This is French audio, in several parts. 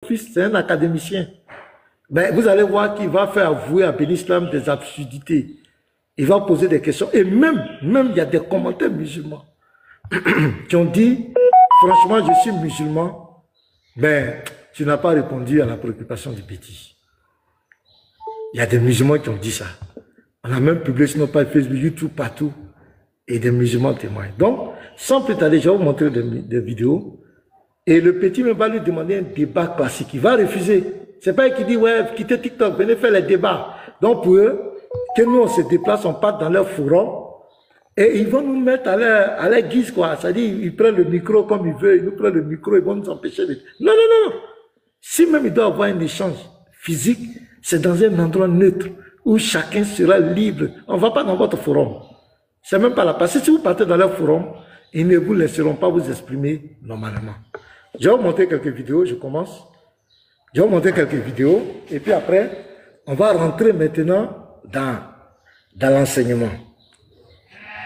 fils, c'est un académicien. Ben, vous allez voir qu'il va faire avouer à Ben Islam des absurdités. Il va poser des questions. Et même, il y a des commentaires musulmans qui ont dit, franchement, je suis musulman, ben, tu n'as pas répondu à la préoccupation du petit. Il y a des musulmans qui ont dit ça. On a même publié sur nos pages Facebook, YouTube, partout. Et des musulmans témoignent. Donc, sans plus tarder, je vais vous montrer des vidéos. Et le petit me va lui demander un débat classique. Il va refuser. C'est pas qu'il dit, ouais, quittez TikTok, venez faire les débats. Donc, pour eux, que nous, on se déplace, on part dans leur forum. Et ils vont nous mettre à leur guise, quoi. C'est-à-dire, ils prennent le micro comme ils veulent, ils nous prennent le micro, ils vont nous empêcher de... Non, non, non. Si même il doit y avoir un échange physique, c'est dans un endroit neutre, où chacun sera libre. On ne va pas dans votre forum. C'est même pas la place. Si vous partez dans leur forum, ils ne vous laisseront pas vous exprimer normalement. Je vais vous montrer quelques vidéos, je commence. Je vais vous montrer quelques vidéos, et puis après, on va rentrer maintenant dans l'enseignement.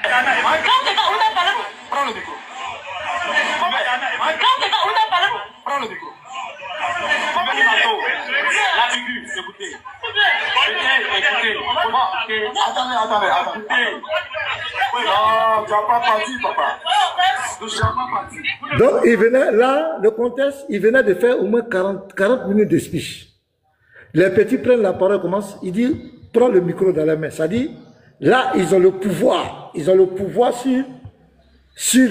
Prends le micro. Prends le micro. La figure, écoutez. Écoutez. Attendez. Non, tu n'as pas parti, papa. Donc, il venait, là, le contexte, il venait de faire au moins 40 minutes de speech. Les petits prennent la parole, commencent, il dit, prends le micro dans la main. Ça dit, là, ils ont le pouvoir. Ils ont le pouvoir sur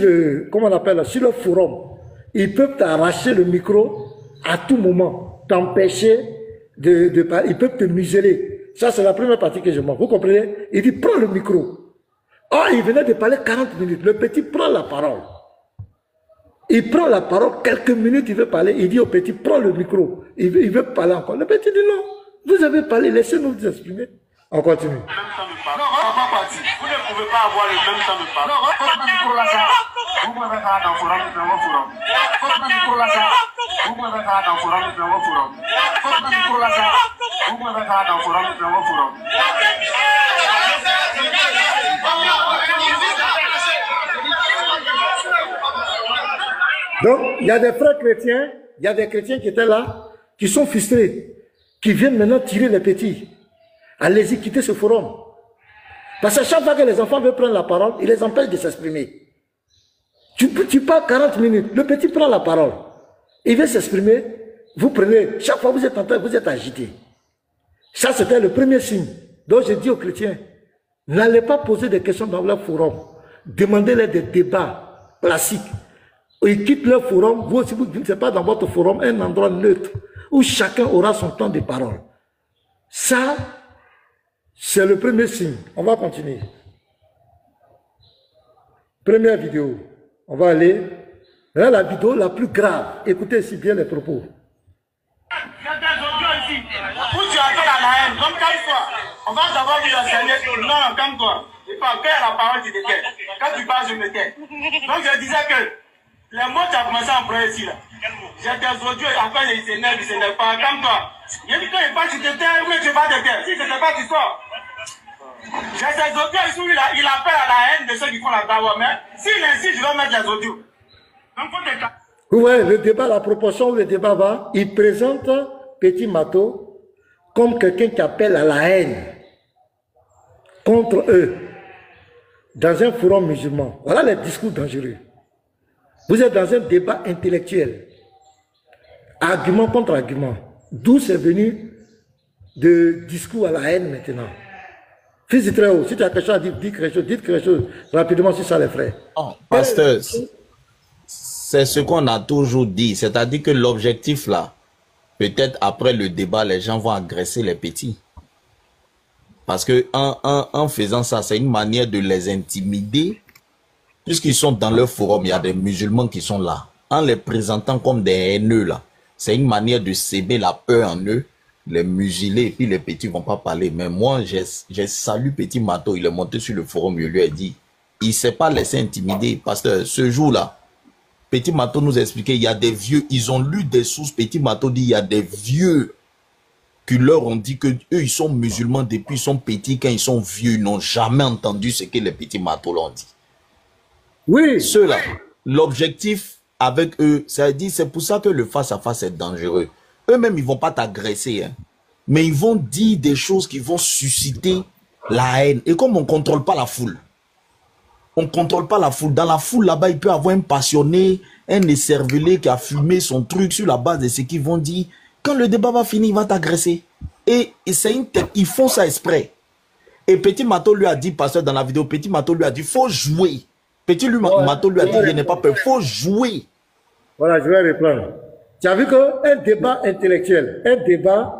le, comment on appelle, sur le forum. Ils peuvent t'arracher le micro à tout moment, t'empêcher de parler. Ils peuvent te museler. Ça, c'est la première partie que je montre. Vous comprenez? Il dit, prends le micro. Oh, il venait de parler 40 minutes. Le petit prend la parole. Il prend la parole, quelques minutes, il veut parler. Il dit au petit, prends le micro. Il veut parler encore. Le petit dit non. Vous avez parlé, laissez-nous vous exprimer. On continue. Non, on va pas partir. Vous ne pouvez pas avoir le même temps de parler. Non, votre micro là, ça. Vous pouvez faire dans le forum, dans votre forum. Votre micro là, ça. Vous pouvez faire dans le forum, dans votre forum. Votre micro là, ça. Vous pouvez faire dans le forum, dans votre forum. Donc, il y a des frères chrétiens, il y a des chrétiens qui étaient là, qui sont frustrés, qui viennent maintenant tirer les petits. Allez-y, quittez ce forum. Parce que chaque fois que les enfants veulent prendre la parole, ils les empêchent de s'exprimer. Tu parles 40 minutes, le petit prend la parole. Il veut s'exprimer, vous prenez, chaque fois vous êtes en train, vous êtes agité. Ça, c'était le premier signe. Donc, je dis aux chrétiens, n'allez pas poser des questions dans leur forum. Demandez-les des débats classiques. Ils quittent leur forum, vous aussi, vous ne savez pas dans votre forum, un endroit neutre, où chacun aura son temps de parole. Ça, c'est le premier signe. On va continuer. Première vidéo. On va aller. Là, la vidéo la plus grave. Écoutez si bien les propos. Il y a des audios ici. Où tu appelles à la haine, comme quelle fois. On va d'abord lui enseigner. Non, calme-toi. Et pas, quand la parole, tu te tais. Quand tu parles, je me tais. Donc, je disais que les mots, tu as commencé à employer ici, là. J'ai des audios, après, ils s'énervent pas. Calme-toi. Il dit quand il parle, tu te tais, mais tu vas te taire. Si tu ne sais pas, tu sors. J'ai des audios ici où il appelle à la haine de ceux qui font la dawa. Mais s'il insiste, je vais mettre les audios. Donc, faut te taire. Vous voyez, le débat, la proportion où le débat va, il présente Petit Mato comme quelqu'un qui appelle à la haine contre eux dans un forum musulman. Voilà les discours dangereux. Vous êtes dans un débat intellectuel. Argument contre argument. D'où c'est venu de discours à la haine maintenant. Fils de très haut, si tu as quelque chose à dire, dites quelque chose rapidement sur ça, les frères. Oh, pasteur, c'est ce qu'on a toujours dit. C'est-à-dire que l'objectif là, peut-être après le débat, les gens vont agresser les petits. Parce que en faisant ça, c'est une manière de les intimider. Puisqu'ils sont dans leur forum, il y a des musulmans qui sont là. En les présentant comme des haineux là, c'est une manière de s'aimer la peur en eux, les museler, et puis les petits vont pas parler. Mais moi, j'ai salué Petit Mato, il est monté sur le forum, je lui ai dit, il ne s'est pas laissé intimider. Parce que ce jour-là, Petit Mato nous expliquait, il y a des vieux, ils ont lu des sources, Petit Mato dit, il y a des vieux qui leur ont dit que eux ils sont musulmans depuis ils sont petits, quand ils sont vieux, ils n'ont jamais entendu ce que les Petits Matos l'ont dit. Oui. Ceux-là, l'objectif avec eux, c'est pour ça que le face-à-face est dangereux. eux-mêmes, ils vont pas t'agresser, hein, mais ils vont dire des choses qui vont susciter la haine. Et comme on contrôle pas la foule, on contrôle pas la foule. Dans la foule, là-bas, il peut y avoir un passionné, un écervelé qui a fumé son truc sur la base de ce qu'ils vont dire. Quand le débat va finir, il va t'agresser. Et c'est une tête, ils font ça exprès. Et Petit Mato lui a dit, pasteur, dans la vidéo, Petit Mato lui a dit, faut jouer. Petit Mato lui a dit, il n'est pas peur, faut jouer. Voilà, je vais répondre. Tu as vu qu'un débat intellectuel, un débat,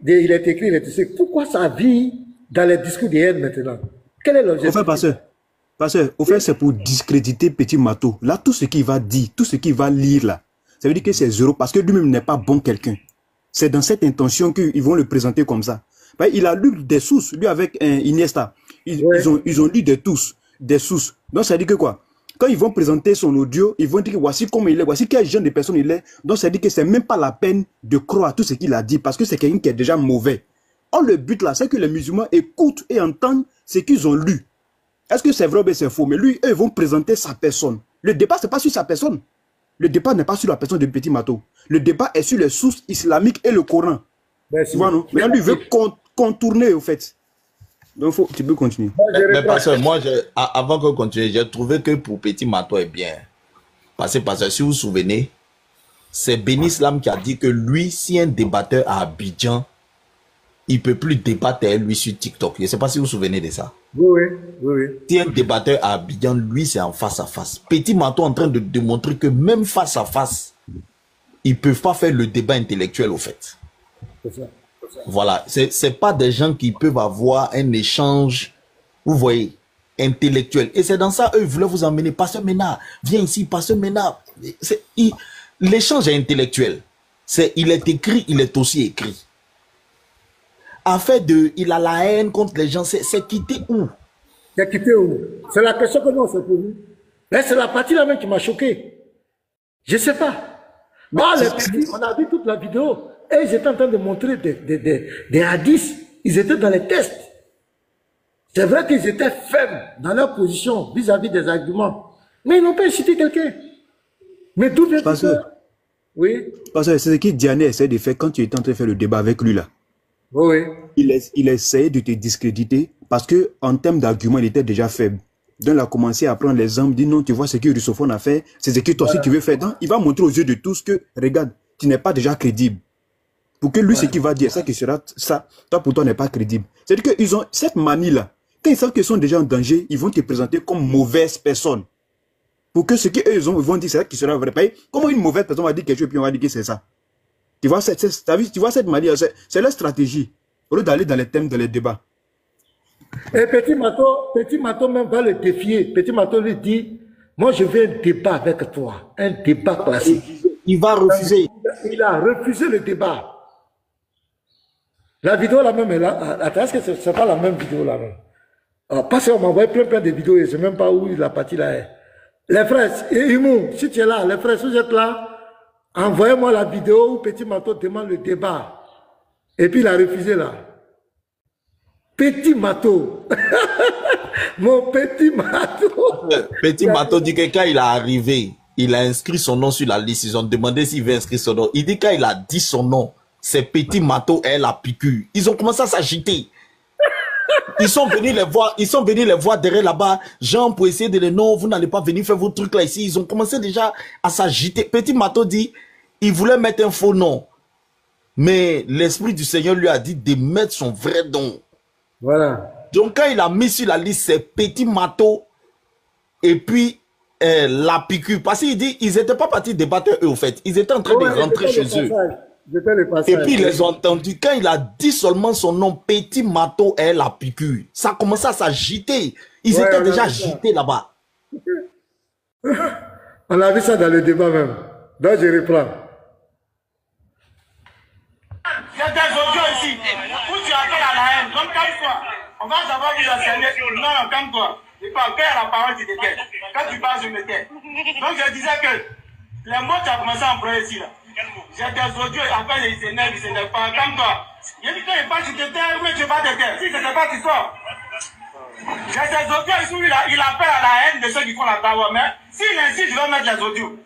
il est écrit, il est écrit. Pourquoi ça vit dans les discours de haine maintenant? Quel est l'objectif? Au fait, pasteur, au fait, c'est pour discréditer Petit Mato. Là, tout ce qu'il va dire, tout ce qu'il va lire là, ça veut dire que c'est zéro parce que lui-même n'est pas bon quelqu'un. C'est dans cette intention qu'ils vont le présenter comme ça. Il a lu des sources, lui avec Iniesta. Ils ont lu des sources. Donc ça veut dire que quoi? Quand ils vont présenter son audio, ils vont dire que voici comment il est, voici quel genre de personne il est. Donc ça veut dire que c'est même pas la peine de croire tout ce qu'il a dit parce que c'est quelqu'un qui est déjà mauvais. Or le but là, c'est que les musulmans écoutent et entendent ce qu'ils ont lu. Est-ce que c'est vrai ou c'est faux? Mais lui, eux, ils vont présenter sa personne. Le débat, c'est pas sur sa personne. Le débat n'est pas sur la personne de Petit Mato. Le débat est sur les sources islamiques et le Coran. Tu vois, non? Mais lui, il veut contourner, au fait. Donc, tu peux continuer. Mais parce que moi, avant qu'on continue, j'ai trouvé que pour Petit Mato est bien. Parce que si vous vous souvenez, c'est Ben Islam qui a dit que lui, si un débatteur à Abidjan, il ne peut plus débattre avec lui sur TikTok. Je ne sais pas si vous vous souvenez de ça. Oui. Si un débatteur à Abidjan, lui, c'est en face à face. Petit Mato est en train de démontrer que même face à face, ils ne peuvent pas faire le débat intellectuel au fait. C'est ça. Voilà. C'est pas des gens qui peuvent avoir un échange, vous voyez, intellectuel. Et c'est dans ça, eux, ils voulaient vous emmener. Pasteur Ménard, viens ici, Pasteur Ménard. L'échange est intellectuel. Il est écrit, il est aussi écrit. En fait, il a la haine contre les gens, c'est quitté où? C'est quitté où? C'est la question que nous on s'est posée. Mais c'est la partie là même qui m'a choqué. Je ne sais pas. Moi, les petits, on a vu toute la vidéo et ils étaient en train de montrer des hadiths. Ils étaient dans les tests. C'est vrai qu'ils étaient faibles dans leur position vis-à-vis des arguments. Mais ils n'ont pas incité quelqu'un. Mais d'où vient ça? Oui. Parce que c'est ce que Diane essaie de faire quand tu étais en train de faire le débat avec lui là. Oui. Il essayait de te discréditer parce que en termes d'argument, il était déjà faible. Donc il a commencé à prendre l'exemple, dit non, tu vois ce que Russophone a fait, c'est ce que toi aussi tu veux faire. Donc il va montrer aux yeux de tous que, regarde, tu n'es pas déjà crédible. Pour que lui, ce qu'il va dire, ça qui sera ça, toi pour toi n'est pas crédible. C'est-à-dire qu'ils ont cette manie-là. Quand ils savent qu'ils sont déjà en danger, ils vont te présenter comme mauvaise personne. Pour que ce qu'ils ils vont dire, c'est ça qui sera vrai. Comment une mauvaise personne va dire quelque chose et puis on va dire que c'est ça? Tu vois cette manière, c'est leur stratégie. Au lieu d'aller dans les thèmes, dans les débats. Et Petit Mato même va le défier. Petit Mato lui dit, moi je veux un débat avec toi. Un débat classique. Il va refuser. Il a refusé le débat. La vidéo là même est là. Attends, est-ce que c'est pas la même vidéo là même? Parce qu'on m'a envoyé plein de vidéos et je ne sais même pas où la partie là est. Les frères, Imou, si tu es là, les frères, si vous êtes là, envoyez-moi la vidéo où Petit Mato demande le débat. Et puis il a refusé là. Petit Mato. Mon Petit Mato. Petit Mato dit que quand il est arrivé, il a inscrit son nom sur la liste. Ils ont demandé s'il veut inscrire son nom. Il dit quand il a dit son nom, c'est Petit Mato et la piqûre. Ils ont commencé à s'agiter. Ils sont venus les voir derrière là-bas. Jean, pour essayer de les non, vous n'allez pas venir faire vos trucs là ici. Ils ont commencé déjà à s'agiter. Petit Mato dit, il voulait mettre un faux nom. Mais l'Esprit du Seigneur lui a dit de mettre son vrai nom. Voilà. Donc quand il a mis sur la liste, c'est Petit Mato et puis la piqûre. Parce qu'il dit, ils n'étaient pas partis débattre eux au fait. Ils étaient en train de rentrer chez eux. Et puis ils les ont entendus. Quand il a dit seulement son nom, Petit Mato et la piqûre, ça a commencé à s'agiter. Ils étaient déjà agités là-bas. On a vu ça dans le débat même. Donc je reprends. Il y a des audios ici où tu appelles à la haine. Donc, calme-toi. On va d'abord vous enseigner. Non, calme-toi. Je parle. Quand il y a la parole, tu te tais. Quand tu parles, je me tais. Donc, je disais que les mots, tu as commencé à employer ici. J'ai des audios. Après, ils s'énervent pas. Calme-toi. Il dit quand il parle, tu te tais, mais tu vas te taire. Si tu ne sais pas, tu sors. J'ai des audios ici où il appelle à la haine de ceux qui font la parole. Mais s'il insiste, je vais mettre les audios.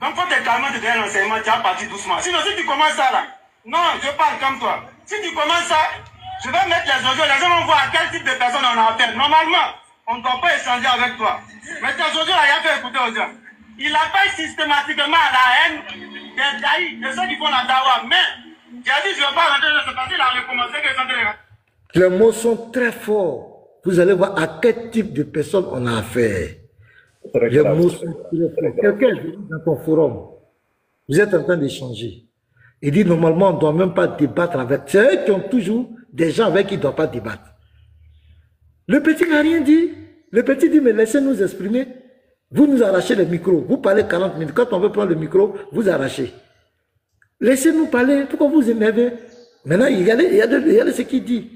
Donc, faut te calmer, te donner l'enseignement. Tu vas partir doucement. Sinon, si tu commences ça là, Non, je parle comme toi. Si tu commences ça, je vais mettre les audios, les gens vont voir à quel type de personne on a affaire. Normalement, on ne doit pas échanger avec toi. Mais tes audios, là, il a fait écouter aux gens. Il appelle systématiquement à la haine des daïs, de ceux qui font la dawa. Mais, j'ai dit, je ne vais pas rentrer dans ce passé, il a recommencé que sont les... Les mots sont très forts. Vous allez voir à quel type de personne on a affaire. Les mots sont très forts. Quelqu'un dans ton forum, vous êtes en train d'échanger. Il dit normalement on ne doit même pas débattre avec. C'est eux qui ont toujours des gens avec qui ils ne doivent pas débattre. Le petit n'a rien dit. Le petit dit mais laissez-nous exprimer. Vous nous arrachez le micro. Vous parlez 40 minutes. Quand on veut prendre le micro, vous arrachez. Laissez-nous parler. Pourquoi vous énervez? Maintenant, il y a ce qu'il dit.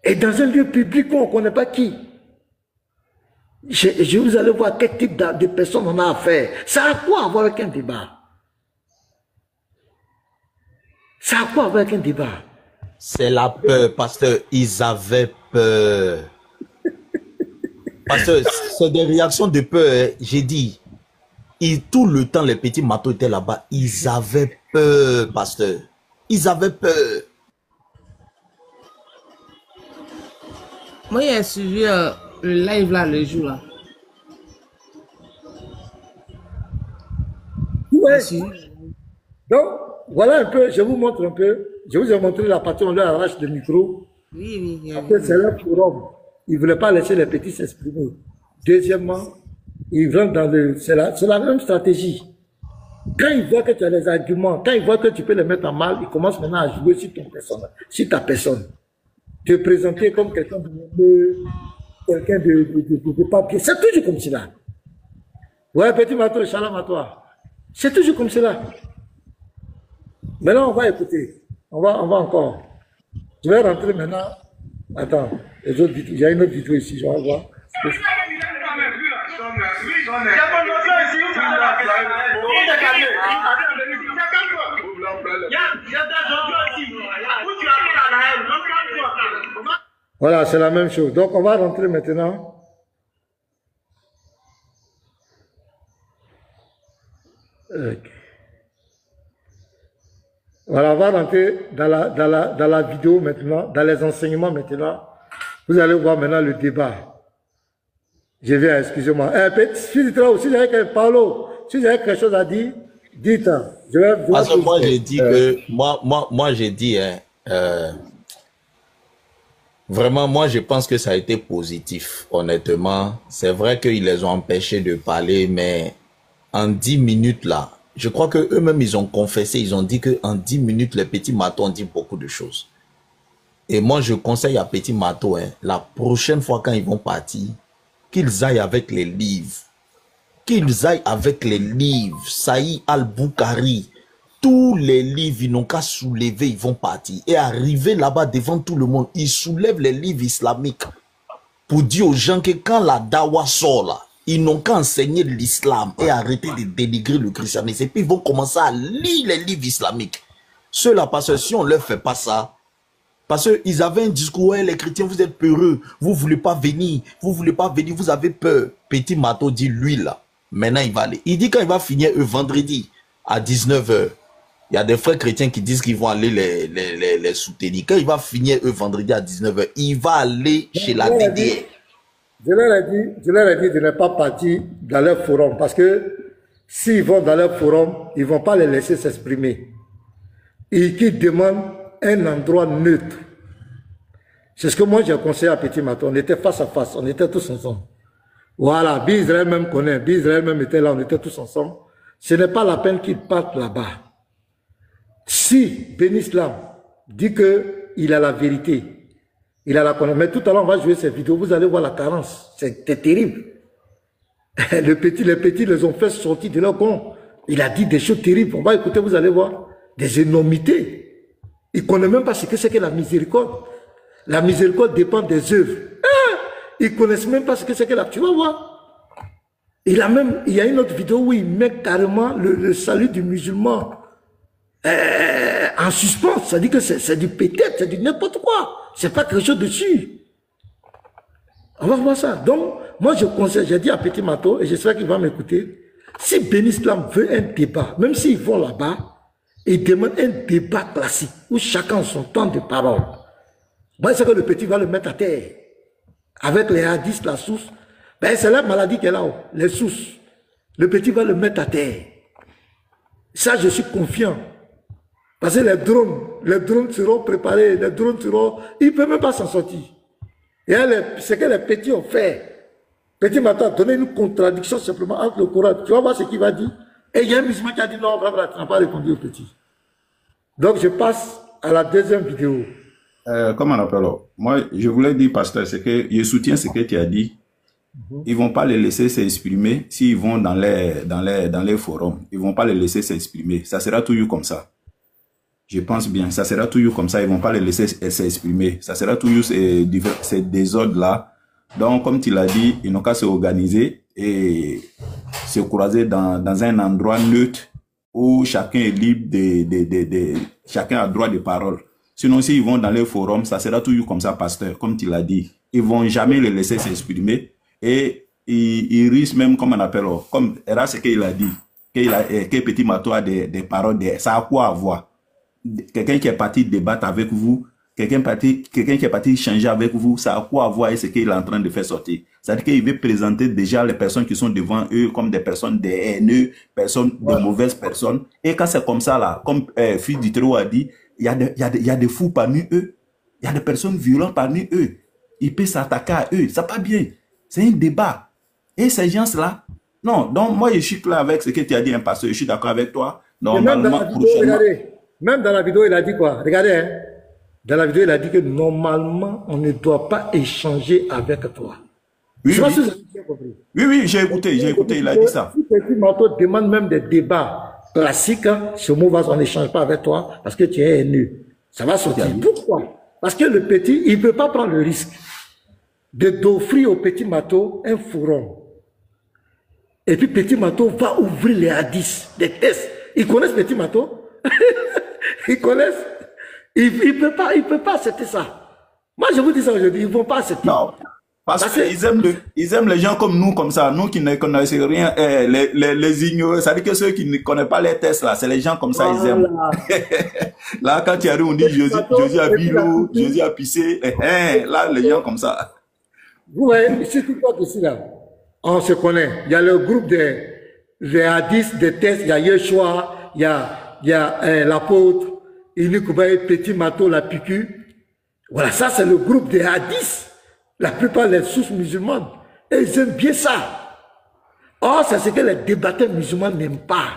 Et dans un lieu public où on ne connaît pas qui. Je vous allez voir quel type de personnes on a affaire. Ça a quoi avoir avec un débat? Ça a quoi avec un débat? C'est la peur, pasteur. Ils avaient peur. Pasteur, c'est des réactions de peur. Hein. J'ai dit, tout le temps, les petits matos étaient là-bas. Ils avaient peur, pasteur. Ils avaient peur. Moi, j'ai suivi le live là, le jour là. Ouais. Donc, voilà un peu, je vous montre un peu. Je vous ai montré la partie où on leur arrache le micro. Oui. Après, c'est leur forum. Ils ne voulaient pas laisser les petits s'exprimer. Deuxièmement, ils rentrent dans le... C'est la même stratégie. Quand ils voient que tu as les arguments, quand ils voient que tu peux les mettre en mal, ils commencent maintenant à jouer sur ton personne, sur ta personne. Te présenter comme quelqu'un de papier. C'est toujours comme cela. Ouais, petit matou, shalom à toi. C'est toujours comme cela. Maintenant, on va écouter. On va encore. Je vais rentrer maintenant. Attends, les autres vidéos. Il y a une autre vidéo ici, je vais voir. Voilà, c'est la même chose. Donc, on va rentrer maintenant. Voilà, on va rentrer dans la vidéo maintenant, dans les enseignements maintenant. Vous allez voir maintenant le débat. Je viens, excusez-moi. Si tu aussi avec Paolo, si vous avez quelque chose à dire, dites. Parce que moi, j'ai dit que, moi, j'ai dit, vraiment, moi, je pense que ça a été positif, honnêtement. C'est vrai qu'ils les ont empêchés de parler, mais en 10 minutes, là, je crois qu'eux-mêmes, ils ont confessé, ils ont dit qu'en 10 minutes, les petits matos ont dit beaucoup de choses. Et moi, je conseille à Petit Mato, la prochaine fois quand ils vont partir, qu'ils aillent avec les livres. Qu'ils aillent avec les livres. Saïd Al-Bukhari. Tous les livres, ils n'ont qu'à soulever, ils vont partir. Et arriver là-bas devant tout le monde, ils soulèvent les livres islamiques pour dire aux gens que quand la dawa sort là, ils n'ont qu'à enseigner l'islam et arrêter de dénigrer le christianisme. Et puis ils vont commencer à lire les livres islamiques. Ceux-là, parce que si on ne leur fait pas ça, parce qu'ils avaient un discours, ouais, les chrétiens, vous êtes peureux, vous ne voulez pas venir, vous avez peur. Petit Mato dit, lui là, maintenant il va aller. Il dit quand il va finir vendredi à 19 h, il y a des frères chrétiens qui disent qu'ils vont aller les soutenir. Quand il va finir vendredi à 19 h, il va aller chez la DDR. Je leur ai dit de ne pas partir dans leur forum parce que s'ils vont dans leur forum, ils ne vont pas les laisser s'exprimer. Et qu'ils demandent un endroit neutre. C'est ce que moi j'ai conseillé à Petit Mato. On était face à face, on était tous ensemble. Voilà, Israël même connaît, Israël même était là, on était tous ensemble. Ce n'est pas la peine qu'ils partent là-bas. Si Ben Islam dit qu'il a la vérité, il a la connaissance, mais tout à l'heure on va jouer cette vidéo, vous allez voir la carence, c'était terrible. Les petits les ont fait sortir de leur camp. Il a dit des choses terribles, on va écouter, vous allez voir, des énormités. Il ne connaît même pas ce que c'est que la miséricorde. La miséricorde dépend des œuvres. Ils ne connaissent même pas ce que c'est que la... Tu vas voir. Il y a une autre vidéo où il met carrément le salut du musulman en suspens. Ça dit que c'est du peut-être, c'est du n'importe quoi. C'est pas quelque chose dessus. On va voir ça. Donc, moi je conseille, j'ai dit à Petit Mato, et j'espère qu'il va m'écouter, si Ben Islam veut un débat, même s'ils vont là-bas, Il demande un débat classique où chacun a son temps de parole. Moi, c'est que le petit va le mettre à terre. Avec les hadiths, la source. Ben, c'est la maladie qu'elle a, les sources. Le petit va le mettre à terre. Ça, je suis confiant. Parce que les drones seront préparés, les drones seront... Il ne peut même pas s'en sortir. Et ce que les petits ont fait. Petit Mato a donné une contradiction simplement entre le Coran. Tu vas voir ce qu'il va dire. Et il y a un musulman qui a dit non, tu n'as pas répondu au petit. Donc je passe à la deuxième vidéo. Comment on appelle? Moi, je voulais dire, pasteur, c'est que je soutiens ce que tu as dit. Ils vont pas les laisser s'exprimer s'ils vont dans les forums. Ils vont pas les laisser s'exprimer. Ça sera toujours comme ça. Je pense bien. Ça sera toujours comme ça. Ils vont pas les laisser s'exprimer. Ça sera toujours ces désordres-là. Donc, comme tu l'as dit, ils n'ont qu'à se organiser et se croiser dans un endroit neutre où chacun est libre chacun a droit de parole. Sinon, s'ils vont dans les forums, ça sera toujours comme ça, pasteur, comme tu l'as dit. Ils vont jamais les laisser s'exprimer et ils risquent même, comme on appelle, comme era ce qu'il a dit, que Petit Mato a des paroles, ça a quoi à voir? Quelqu'un qui est parti débattre avec vous, quelqu'un qui est parti changer avec vous, ça a quoi à voir avec ce qu'il est en train de faire sortir? C'est-à-dire qu'il veut présenter déjà les personnes qui sont devant eux comme des personnes des haineux, de mauvaises personnes. Et quand c'est comme ça, là, comme Fils d'Itro a dit, il y a des fous parmi eux. Il y a des personnes violentes parmi eux. Il peut s'attaquer à eux. Ça pas bien. C'est un débat. Et ces gens-là, non, donc moi je suis clair avec ce que tu as dit, parce que je suis d'accord avec toi. Normalement, même dans la vidéo, il a dit quoi? Regardez, hein. Dans la vidéo, il a dit que normalement, on ne doit pas échanger avec toi. Oui, oui, j'ai écouté, il a dit ça. Si Petit Mato demande même des débats classiques, hein, ce mot va, on n'échange pas avec toi parce que tu es haineux. Ça va sortir. Pourquoi? Parce que le petit, il ne peut pas prendre le risque d'offrir au Petit Mato un forum. Et puis Petit Mato va ouvrir les hadiths, des tests. Ils connaissent Petit Mato? Ils connaissent? Il ne peut pas accepter ça. Moi, je vous dis ça aujourd'hui, ils ne vont pas accepter. Non. Parce qu'ils aiment les gens comme nous, comme ça. Nous qui ne connaissons rien, les ignorants. C'est-à-dire que ceux qui ne connaissent pas les tests, là, c'est les gens comme ça, ils aiment. Là, quand tu arrives, on dit Josie a Bilo, Josie a pissé. Là, les gens comme ça. Vous voyez, ici, tout le monde ici, là, on se connaît. Il y a le groupe des hadiths, des tests, il y a Yeshua, il y a l'apôtre, Inikoubaye, Petit Mato, la piqûre. Voilà, ça, c'est le groupe des hadiths. La plupart des sources musulmanes, et ils aiment bien ça. Or, c'est ce que les débatteurs musulmans n'aiment pas.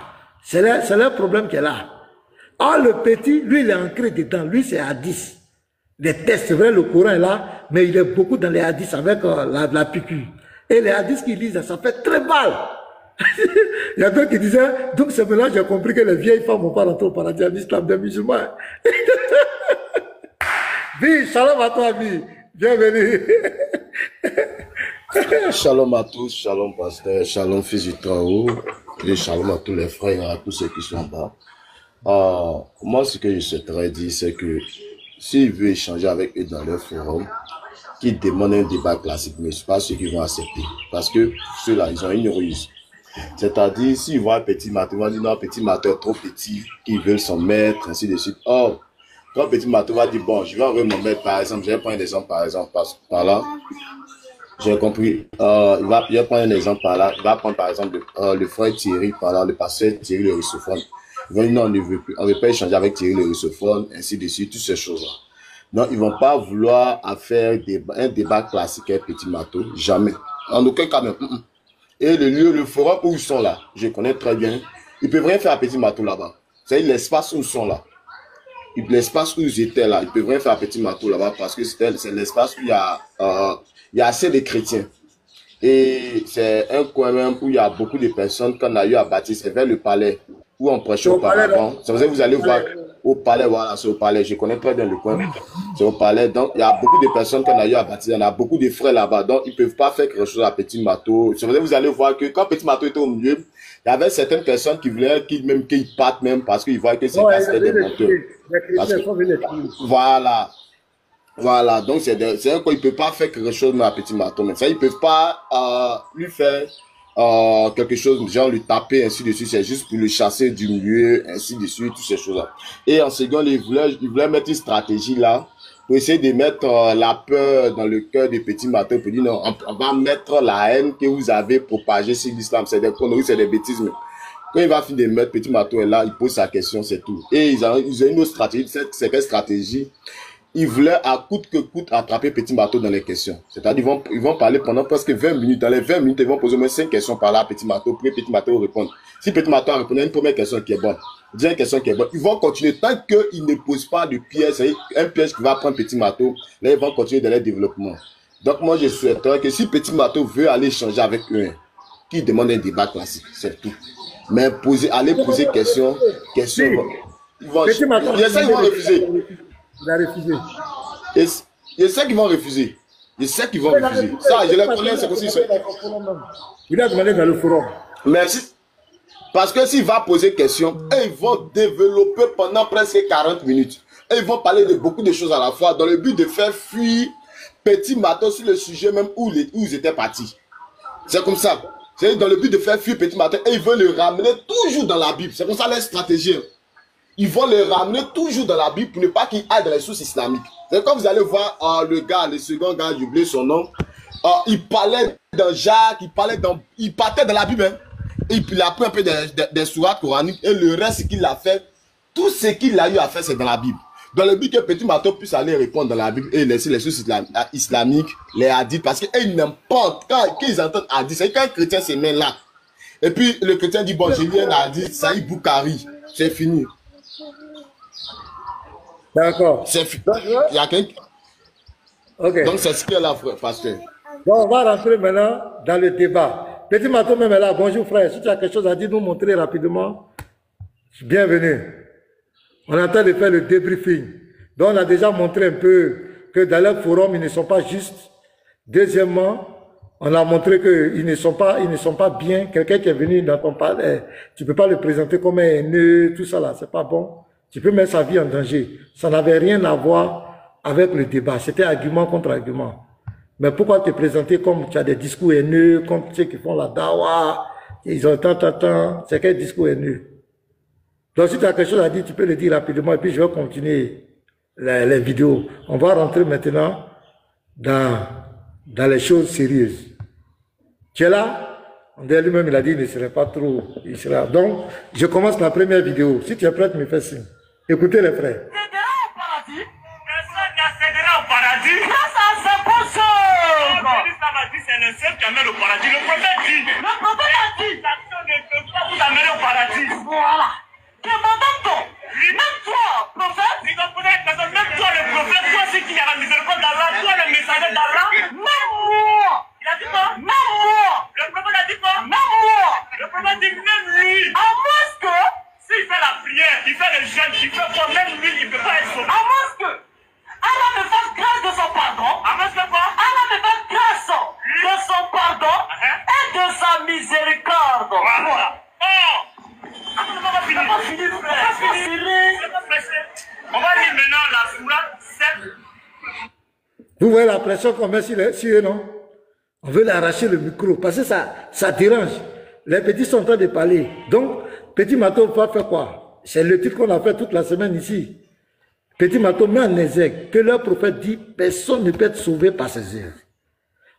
C'est leur problème qu'elle a. Or, le petit, lui, il est ancré dedans. Lui, c'est hadith. Les tests, c'est vrai, le Coran est là, mais il est beaucoup dans les hadiths avec la piqûre. Et les hadiths qu'ils lisent, ça fait très mal. Il y a d'autres qui disaient, donc c'est maintenant j'ai compris que les vieilles femmes vont pas rentrer au paradis en islam des musulmans. Vie, shalom à toi, vie. Bienvenue. Shalom à tous, shalom pasteur, shalom fils du Traoré, et shalom à tous les frères, à tous ceux qui sont là. Moi, ce que je souhaiterais dire, c'est que s'il veut échanger avec eux dans leur forum, qu'ils demandent un débat classique, mais ce n'est pas ceux qui vont accepter. Parce que ceux-là, ils ont une ruse. C'est-à-dire, s'ils voient un Petit Mato, ils vont dire non, Petit Mato est trop petit, qu'ils veulent s'en mettre, ainsi de suite. Or, quand Petit Mato va dire, bon, je vais enlever mon maître, par exemple, je vais prendre un exemple, par exemple, par là, j'ai compris, je vais prendre un exemple par là, il va prendre, par exemple, le frère Thierry, par là, le pasteur Thierry le russophone. Ils vont dire, non, on ne veut pas échanger avec Thierry le russophone, ainsi de suite, toutes ces choses-là. Donc, ils ne vont pas vouloir faire un débat classique avec Petit Mato, jamais. En aucun cas même. Et le forum où ils sont là, je connais très bien, ils ne peuvent rien faire à Petit Mato là-bas. C'est l'espace où ils sont là. L'espace où ils étaient là, ils peuvent rien faire à Petit Mato là-bas parce que c'est l'espace où il y a assez de chrétiens. Et c'est un coin même où il y a beaucoup de personnes qu'on a eu à bâtir, c'est vers le palais, où on prêchait auparavant. C'est pour ça que vous allez voir au palais, voilà, c'est au palais, je connais très bien le coin, c'est au palais. Donc il y a beaucoup de personnes qu'on a eu à bâtir, il y en a beaucoup de frères là-bas, donc ils peuvent pas faire quelque chose à Petit Mato. C'est pour ça que vous allez voir que quand Petit Mato était au milieu, il y avait certaines personnes qui voulaient qu'ils partent même parce qu'ils voyaient que c'était des menteurs. Voilà, donc c'est un quoi, il peut pas faire quelque chose à Petit Mato, mais ça, ils peuvent pas lui faire quelque chose, genre le taper, ainsi de suite, c'est juste pour le chasser du milieu, ainsi de suite, toutes ces choses-là. Et en second, il voulait mettre une stratégie là, pour essayer de mettre la peur dans le cœur des petits matins, pour dire non, on va mettre la haine que vous avez propagée sur l'islam. C'est des conneries, c'est des bêtises. Mais quand il va finir de mettre petit Mato est là, il pose sa question, c'est tout. Et ils ont une autre stratégie, c'est quelle stratégie? Ils voulaient à coûte que coûte attraper Petit Mato dans les questions. C'est-à-dire ils vont parler pendant presque 20 minutes. Dans les 20 minutes, ils vont poser au moins 5 questions par là à Petit Mato, pour que Petit Mato réponde. Si Petit Mato a répondu à une première question qui est bonne, deuxième question qui est bonne, ils vont continuer tant qu'ils ne posent pas de piège, c'est un piège qui va prendre Petit Mato, là ils vont continuer dans leur développement. Donc moi je souhaiterais que si Petit Mato veut aller échanger avec eux, qu'il demande un débat classique, c'est tout. Mais aller poser questions, ils vont refuser. Il a refusé. Je sais qu'ils vont refuser. Je sais qu'ils vont refuser. Ça, je les connais, c'est aussi ça. Il a demandé dans le forum. Merci. Parce que s'il va poser question, ils vont développer pendant presque 40 minutes. Et ils vont parler de beaucoup de choses à la fois dans le but de faire fuir Petit Mato sur le sujet même où ils étaient partis. C'est comme ça. C'est dans le but de faire fuir Petit Mato et ils veulent le ramener toujours dans la Bible. C'est comme ça leur stratégie. Ils vont le ramener toujours dans la Bible pour ne pas qu'il aille dans les sources islamiques. C'est quand vous allez voir le second gars, j'ai oublié son nom, il parlait dans Jacques, il partait dans la Bible. Hein. Et puis il a pris un peu des sourates coraniques et le reste qu'il a fait, tout ce qu'il a eu à faire, c'est dans la Bible. Dans le but que Petit Mato puisse aller répondre dans la Bible et laisser les sources islamiques, les hadiths, parce qu'ils n'aiment pas, quand ils entendent hadith, c'est quand un chrétien se met là. Et puis le chrétien dit, bon, j'ai lu un hadith, Saïd Boukhari, c'est fini. D'accord. C'est fini. Il y a quelqu'un. Ok. Donc c'est ce qu'il y a là, frère, pasteur. Bon, on va rentrer maintenant dans le débat. Petit Mato même est là. Bonjour frère. Si tu as quelque chose à dire, nous montrer rapidement. Bienvenue. On est en train de faire le débriefing. Donc on a déjà montré un peu que dans leur forum, ils ne sont pas justes. Deuxièmement, on a montré qu'ils ne sont pas bien. Quelqu'un qui est venu dans ton palais, tu ne peux pas le présenter comme un haineux, tout ça là, c'est pas bon. Tu peux mettre sa vie en danger. Ça n'avait rien à voir avec le débat. C'était argument contre argument. Mais pourquoi te présenter comme tu as des discours haineux, comme ceux qui font la dawa, ils ont tant, c'est quel discours haineux? Donc si tu as quelque chose à dire, tu peux le dire rapidement et puis je vais continuer les vidéos. On va rentrer maintenant dans les choses sérieuses. Tu es là? Lui-même, il a dit qu'il ne serait pas trop. Il sera. Donc, je commence la première vidéo. Si tu es prêt, tu me fais signe. Écoutez les frères. Personne n'accédera au paradis grâce à ces bonnes choses. L'islam a dit c'est le seul qui amène au paradis. Le prophète dit. Le prophète a dit. L'action ne peut pas vous amener au paradis. Voilà. Demandons-toi. Même toi, prophète. Si vous connaissez personne, même toi le prophète, toi aussi qui a la miséricorde d'Allah, toi le messager d'Allah, même moi. Il a dit quoi? Même moi. Le prophète a dit quoi? Même moi. Le prophète dit même lui. À moins que, s'il fait la prière, il fait le jeûne, il fait quoi? Même lui, il ne peut pas être sauvé. À moins que Allah me fasse grâce de son pardon. À moins que quoi? Allah me fasse grâce de son pardon et de sa miséricorde. Voilà. On va finir. On va lire maintenant la sourate 7. Vous voyez la pression qu'on met sur eux, non? On veut l'arracher le micro parce que ça dérange. Les petits sont en train de parler. Donc, Petit Mato va faire quoi? C'est le titre qu'on a fait toute la semaine ici. Petit Mato met en exergue que leur prophète dit personne ne peut être sauvé par ses œuvres.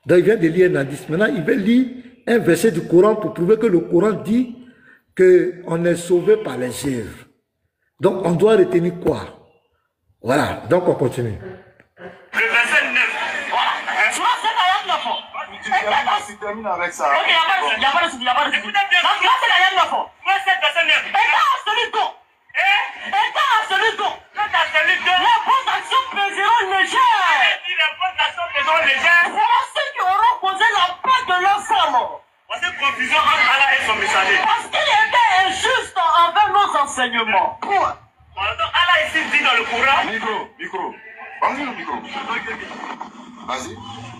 Donc, il vient de lire un hadith. Maintenant, il veut lire un verset du Coran pour prouver que le Coran dit qu'on est sauvé par les œuvres. Donc, on doit retenir quoi? Voilà. Donc, on continue. Le verset 9. Voilà. Sur la scène, il y a un Tu termines avec ça. ok, il n'y a pas de souci. Là, c'est la yam fond. Verset 9. Étant à celui dont les bonnes actions pèseront légères. Voilà ceux qui auront causé la paix de leur femme. Voici confusion entre Allah et son messager. Parce qu'il était injuste envers nos enseignements. Point. Voilà, donc Allah ici dit dans le Coran. Micro. Vas-y le micro. Vas-y.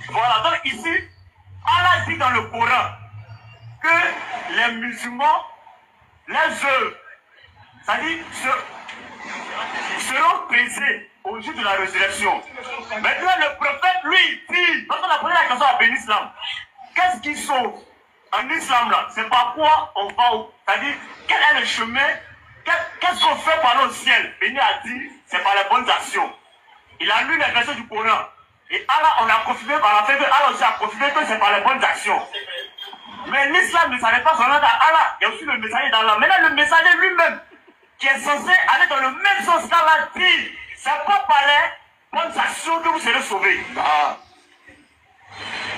Voilà, donc ici, Allah dit dans le Coran que les musulmans, les œuvres, c'est-à-dire seront pesés au jour de la résurrection. Maintenant, le prophète, lui, dit, quand on a posé la question à Ben Islam, qu'est-ce qui sauve? En islam, là, c'est par quoi on va où? C'est-à-dire, quel est le chemin? Qu'est-ce qu'on fait par le ciel? Béni a dit, c'est par les bonnes actions. Il a lu les versets du Coran. Et Allah, on a confirmé par la fait que Allah aussi a confirmé que c'est par les bonnes actions. Mais l'islam ne s'arrête pas seulement à Allah. Il y a aussi le messager d'Allah. Maintenant, le messager lui-même, qui est censé aller dans le même sens qu'Allah dit, c'est pas par les bonnes actions que vous serez sauvés. Ah.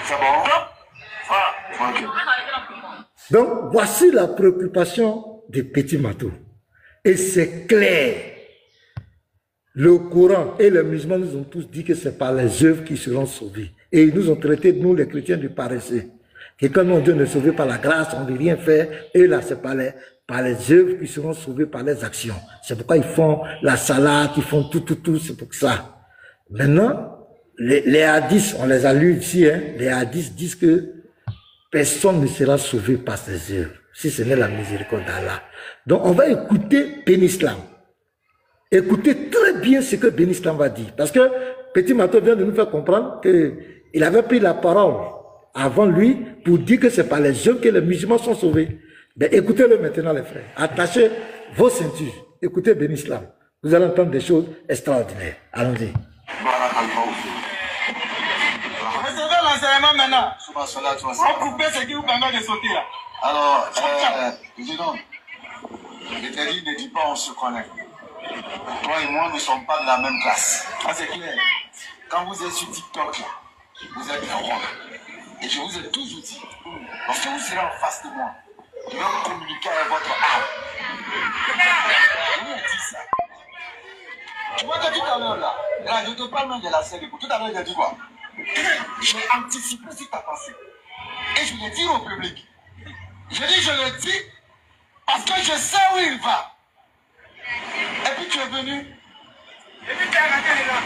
C'est bon? Donc, voilà. Okay. Donc, voici la préoccupation des petits Matou. Et c'est clair. Le Coran et les musulmans nous ont tous dit que c'est par les œuvres qui seront sauvés. Et ils nous ont traités, nous les chrétiens, de paresseux. Et quand nous, Dieu ne sauvé par la grâce, on ne veut rien faire. Et là, c'est par les œuvres qui seront sauvés par les actions. C'est pourquoi ils font la salade, ils font tout, c'est pour ça. Maintenant, les hadiths, on les a lus ici, hein, les hadiths disent que personne ne sera sauvé par ses œuvres, si ce n'est la miséricorde d'Allah. Donc, on va écouter Ben Islam. Écoutez très bien ce que Ben Islam va dire. Parce que Petit Matou vient de nous faire comprendre qu'il avait pris la parole avant lui pour dire que c'est par les œuvres que les musulmans sont sauvés. Ben, écoutez-le maintenant, les frères. Attachez vos ceintures. Écoutez Ben Islam. Vous allez entendre des choses extraordinaires. Allons-y. Recevez l'enseignement maintenant. On coupe ce qui vous permet de sauter là. Alors, dis donc, je te dis, ne dis pas on se connaît. Toi et moi, nous ne sommes pas de la même classe. Ah, c'est clair. Quand vous êtes sur TikTok, là, vous êtes des rois. Et je vous ai toujours dit, lorsque vous serez en face de moi, je vais communiquer avec votre âme. Je vous ai dit ça. Tu vois, tout à l'heure, là, je te parle même de la scène. Tout à l'heure, j'ai dit quoi? J'ai anticipé sur ta pensée. Et je l'ai dit au public. Je le dis, parce que je sais où il va. Et puis tu es venu. Et puis tu as arrêté là.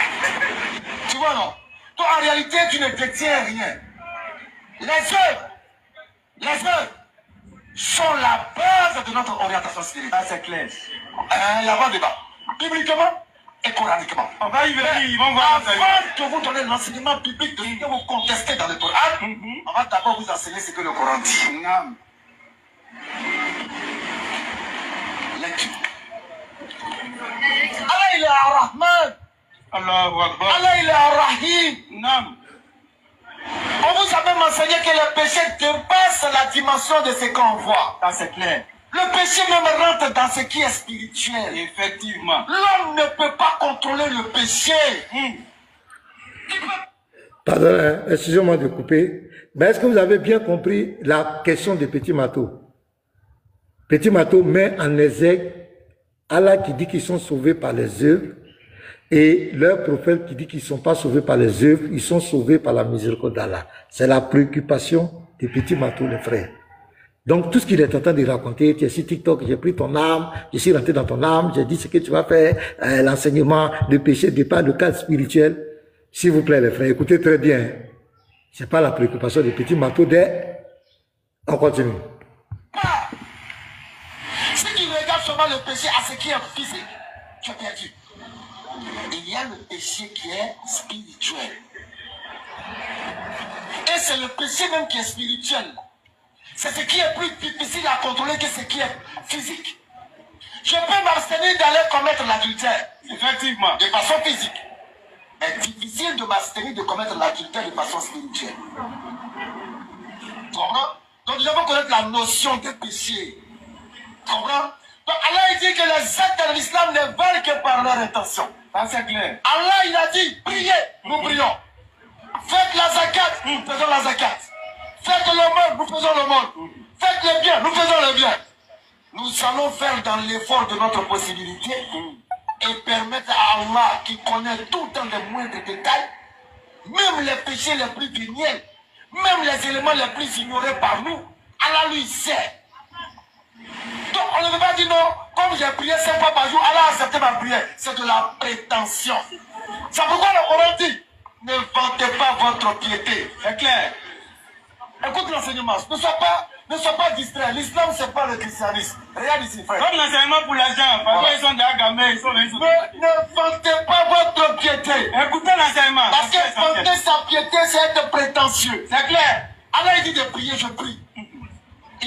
Tu vois, non? Toi, en réalité, tu ne détiens rien. Les œuvres sont la base de notre orientation spirituelle. Ah, c'est clair. Il n'y a pas de débat. Bibliquement et coraniquement. On va y venir, ils vont voir. Avant de vous donner l'enseignement biblique de ce que vous contestez dans le Coran, on va d'abord vous enseigner ce que le Coran dit. Lecture. Allah, il est Ar-Rahman. Allah, il est Ar-Rahim. On vous a même enseigné que le péché dépasse la dimension de ce qu'on voit. Ça, c'est clair. Le péché même rentre dans ce qui est spirituel. Effectivement. L'homme ne peut pas contrôler le péché. Pardon, hein, excusez-moi de couper. Mais est-ce que vous avez bien compris la question de Petit Matou? Petit Matou met en exergue Allah qui dit qu'ils sont sauvés par les œuvres et leur prophète qui dit qu'ils ne sont pas sauvés par les œuvres, ils sont sauvés par la miséricorde d'Allah. C'est la préoccupation des Petits Matou, les frères. Donc tout ce qu'il est en train de raconter, tu es sur TikTok, j'ai pris ton âme, je suis rentré dans ton âme, j'ai dit ce que tu vas faire, l'enseignement, le péché dépend le cadre spirituel. S'il vous plaît les frères, écoutez très bien. C'est pas la préoccupation des Petits Matou On continue. Si tu regardes seulement le péché à ce qui est physique, tu es perdu. Il y a le péché qui est spirituel. Et c'est le péché même qui est spirituel. C'est ce qui est plus difficile à contrôler que ce qui est physique. Je peux m'abstenir d'aller commettre l'adultère, effectivement, de façon physique. Mais difficile de m'abstenir de commettre l'adultère de façon spirituelle. Comprends? Donc nous devons connaître la notion de péché. Comprends? Donc Allah il dit que les actes de l'islam ne valent que par leur intention. Ça c'est clair. Allah il a dit, priez, nous prions. Faites la zakat, nous faisons la zakat. Faites l'aumône, nous faisons l'aumône. Faites le bien, nous faisons le bien. Nous allons faire dans l'effort de notre possibilité et permettre à Allah qui connaît tout dans les moindres détails, même les péchés les plus véniels, même les éléments les plus ignorés par nous, Allah lui sait. Donc on ne peut pas dire non, comme j'ai prié 5 fois par jour, Allah a accepté ma prière. C'est de la prétention. C'est pourquoi le Coran dit, ne vantez pas votre piété. C'est clair. Écoute l'enseignement, ne sois pas distrait. L'islam, c'est pas le christianisme. Regarde ici, frère. Comme l'enseignement pour les gens, parce qu'ils sont des agamés, ils sont les autres. Ne vantez pas votre piété. Écoutez l'enseignement. Parce que vanter sa piété, c'est être prétentieux. C'est clair. Allah dit de prier, je prie.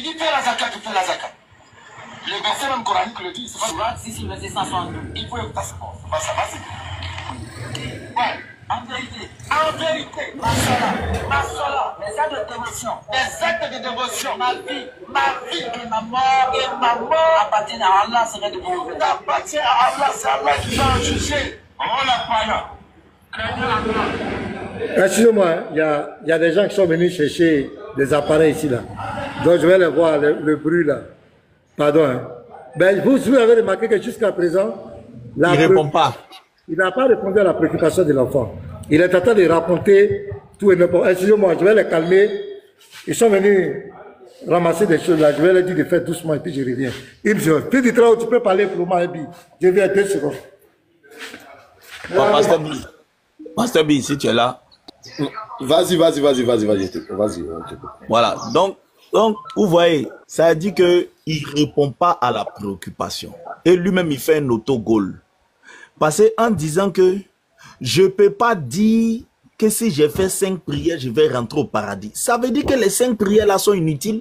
Qui fait la zakat, qui fait la zakat. Le verset même coranique le dit, c'est pas Surat 6, verset 162. Il faut écouter ça. C'est pas ça, vas-y. Ouais. En vérité, ma sola, les actes de dévotion, ma vie et ma mort appartiennent à Allah, c'est de vous. Appartient à Allah, c'est Allah qui va en juger. On l'a pas. Excusez-moi, hein, il y a des gens qui sont venus chercher des appareils ici, là. Donc je vais les voir, le bruit là. Pardon. Hein. Ben, vous avez remarqué que jusqu'à présent, il ne répond pas. Il n'a pas répondu à la préoccupation de l'enfant. Il est en train de raconter tout et n'importe quoi. Excusez-moi, je vais les calmer. Ils sont venus ramasser des choses là. Je vais leur dire de faire doucement et puis je reviens. Une seconde. Puis du travail, tu peux parler pour moi, Ebi. Je viens 2 secondes. Pasteur B, si tu es là. Vas-y. Voilà. Donc, vous voyez, ça dit qu'il ne répond pas à la préoccupation. Et lui-même, il fait un autogol. Parce qu'en disant que je ne peux pas dire que si j'ai fait 5 prières, je vais rentrer au paradis. Ça veut dire que les 5 prières là sont inutiles.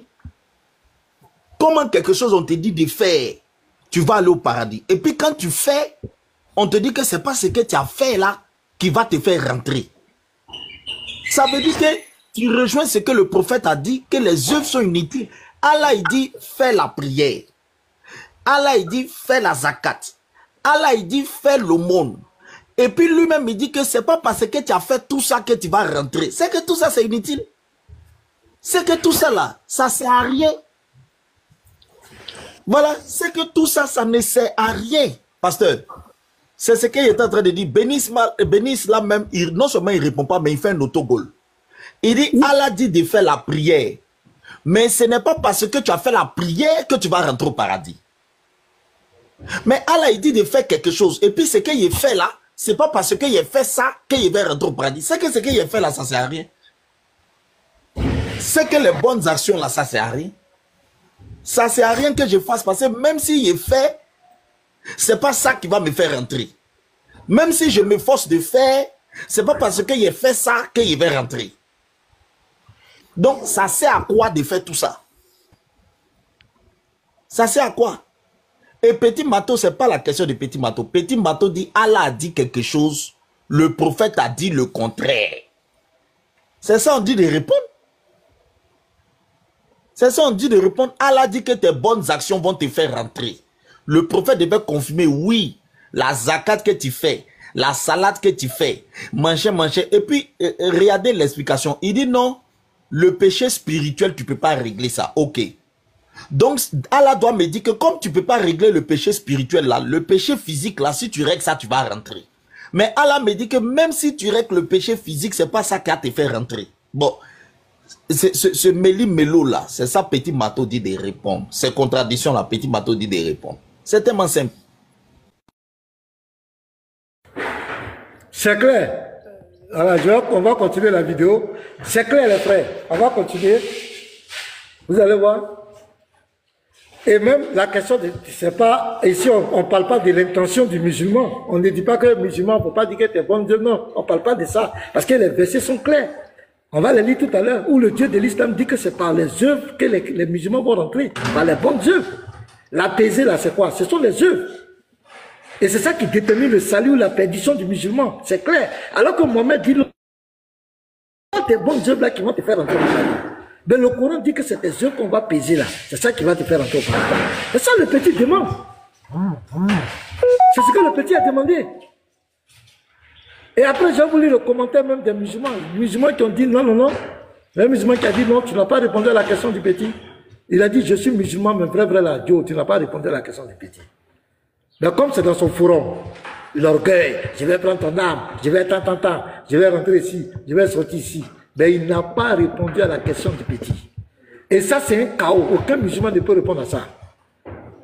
Comment quelque chose on te dit de faire, tu vas aller au paradis. Et puis quand tu fais, on te dit que ce n'est pas ce que tu as fait là qui va te faire rentrer. Ça veut dire que tu rejoins ce que le prophète a dit, que les œuvres sont inutiles. Allah il dit fais la prière. Allah il dit fais la zakat. Allah il dit fais l'aumône. Et puis lui-même il dit que c'est pas parce que tu as fait tout ça que tu vas rentrer. C'est que tout ça c'est inutile. C'est que tout ça là, ça sert à rien. Voilà, c'est que tout ça, ça ne sert à rien. Pasteur, c'est ce qu'il est en train de dire. Bénis là même, non seulement il répond pas, mais il fait un autogol. Il dit, Allah dit de faire la prière. Mais ce n'est pas parce que tu as fait la prière que tu vas rentrer au paradis. Mais Allah il dit de faire quelque chose. Et puis ce qu'il fait là, c'est pas parce qu'il a fait ça qu'il va rentrer au paradis. C'est que ce qu'il a fait là, ça sert à rien. C'est que les bonnes actions là, ça sert à rien. Ça sert à rien que je fasse parce que même s'il est fait, c'est pas ça qui va me faire rentrer. Même si je m'efforce de faire, c'est pas parce qu'il a fait ça qu'il va rentrer. Donc ça sert à quoi de faire tout ça? Ça sert à quoi? Et Petit Mato, c'est pas la question de Petit Mato. Petit Mato dit, Allah a dit quelque chose, le prophète a dit le contraire. C'est ça on dit de répondre. C'est ça on dit de répondre. Allah dit que tes bonnes actions vont te faire rentrer. Le prophète devait confirmer, oui, la zakat que tu fais, la salade que tu fais, manger. Et puis, regardez l'explication. Il dit non, le péché spirituel, tu ne peux pas régler ça. Ok. Donc, Allah doit me dire que comme tu ne peux pas régler le péché spirituel là, le péché physique là, si tu règles ça, tu vas rentrer. Mais Allah me dit que même si tu règles le péché physique, ce n'est pas ça qui va te faire rentrer. Bon. Ce méli-mélo là, c'est ça Petit Mato dit de répondre. Ces contradictions là, Petit Mato dit de répondre. C'est tellement simple. C'est clair. Alors, on va continuer la vidéo. C'est clair les frères. On va continuer. Vous allez voir. Et même la question, c'est pas, ici on ne parle pas de l'intention du musulman. On ne dit pas que le musulman ne peut pas dire que tu es bon Dieu. Non, on ne parle pas de ça. Parce que les versets sont clairs. On va les lire tout à l'heure, où le Dieu de l'islam dit que c'est par les œuvres que les musulmans vont rentrer, par les bonnes œuvres. L'apaisé là, c'est quoi? Ce sont les œuvres. Et c'est ça qui détermine le salut ou la perdition du musulman. C'est clair. Alors que Mohamed dit, tes bonnes œuvres là qui vont te faire rentrer au paradis. Mais le Coran dit que c'est tes œuvres qu'on va peser là. C'est ça qui va te faire rentrer au paradis. C'est ça le petit demande. C'est ce que le petit a demandé. Et après, j'ai voulu le commentaire même des musulmans. Les musulmans qui ont dit non. Le musulman qui a dit non, tu n'as pas répondu à la question du petit. Il a dit, je suis musulman, mais vrai là, Dieu, tu n'as pas répondu à la question du petit. Mais comme c'est dans son forum, l'orgueil, je vais prendre ton âme, je vais je vais rentrer ici, je vais sortir ici. Mais il n'a pas répondu à la question du petit. Et ça, c'est un chaos. Aucun musulman ne peut répondre à ça.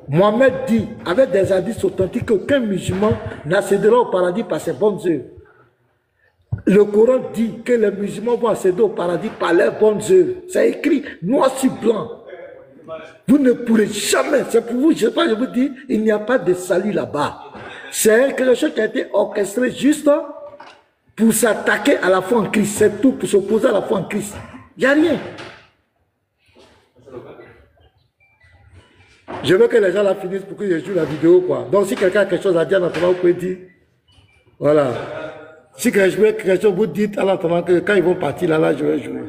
Mohamed dit, avec des hadiths authentiques, qu'aucun musulman n'accédera au paradis par ses bonnes œuvres. Le Coran dit que les musulmans vont accéder au paradis par leurs bonnes œuvres. C'est écrit noir sur blanc. Vous ne pourrez jamais, c'est pour vous, je vous dis, il n'y a pas de salut là-bas. C'est quelque chose qui a été orchestré juste pour s'attaquer à la foi en Christ. C'est tout, pour s'opposer à la foi en Christ. Il n'y a rien. Je veux que les gens la finissent pour que je joue la vidéo, quoi. Donc, si quelqu'un a quelque chose à dire en attendant, vous pouvez dire. Voilà. Si quelque chose vous dites en attendant que quand ils vont partir, là, je vais jouer.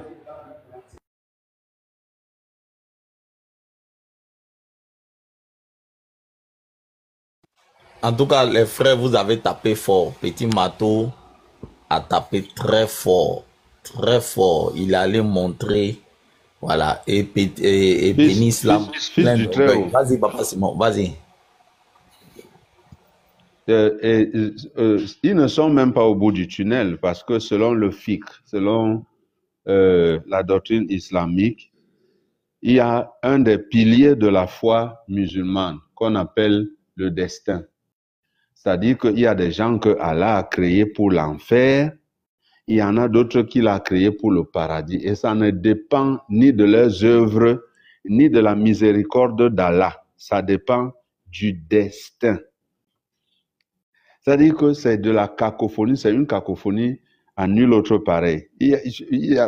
En tout cas, les frères, vous avez tapé fort. Petit Mato a tapé très fort. Très fort. Il allait montrer. Voilà. Et Bénis là. Vas-y, Papa Simon, vas-y. Ils ne sont même pas au bout du tunnel parce que selon le fiqh, selon la doctrine islamique, il y a un des piliers de la foi musulmane qu'on appelle le destin. C'est-à-dire qu'il y a des gens que Allah a créés pour l'enfer, il y en a d'autres qu'il a créés pour le paradis. Et ça ne dépend ni de leurs œuvres, ni de la miséricorde d'Allah. Ça dépend du destin. C'est-à-dire que c'est de la cacophonie, c'est une cacophonie à nul autre pareil.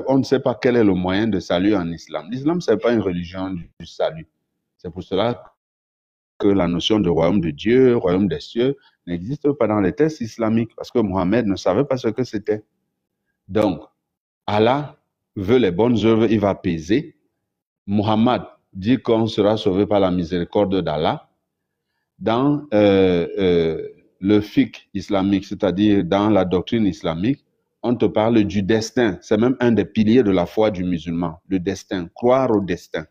On ne sait pas quel est le moyen de salut en islam. L'islam, ce n'est pas une religion du salut. C'est pour cela que la notion de royaume de Dieu, royaume des cieux, n'existe pas dans les textes islamiques, parce que Mohammed ne savait pas ce que c'était. Donc, Allah veut les bonnes œuvres, il va peser. Muhammad dit qu'on sera sauvé par la miséricorde d'Allah. Dans le fiqh islamique, c'est-à-dire dans la doctrine islamique, on te parle du destin. C'est même un des piliers de la foi du musulman, le destin, croire au destin.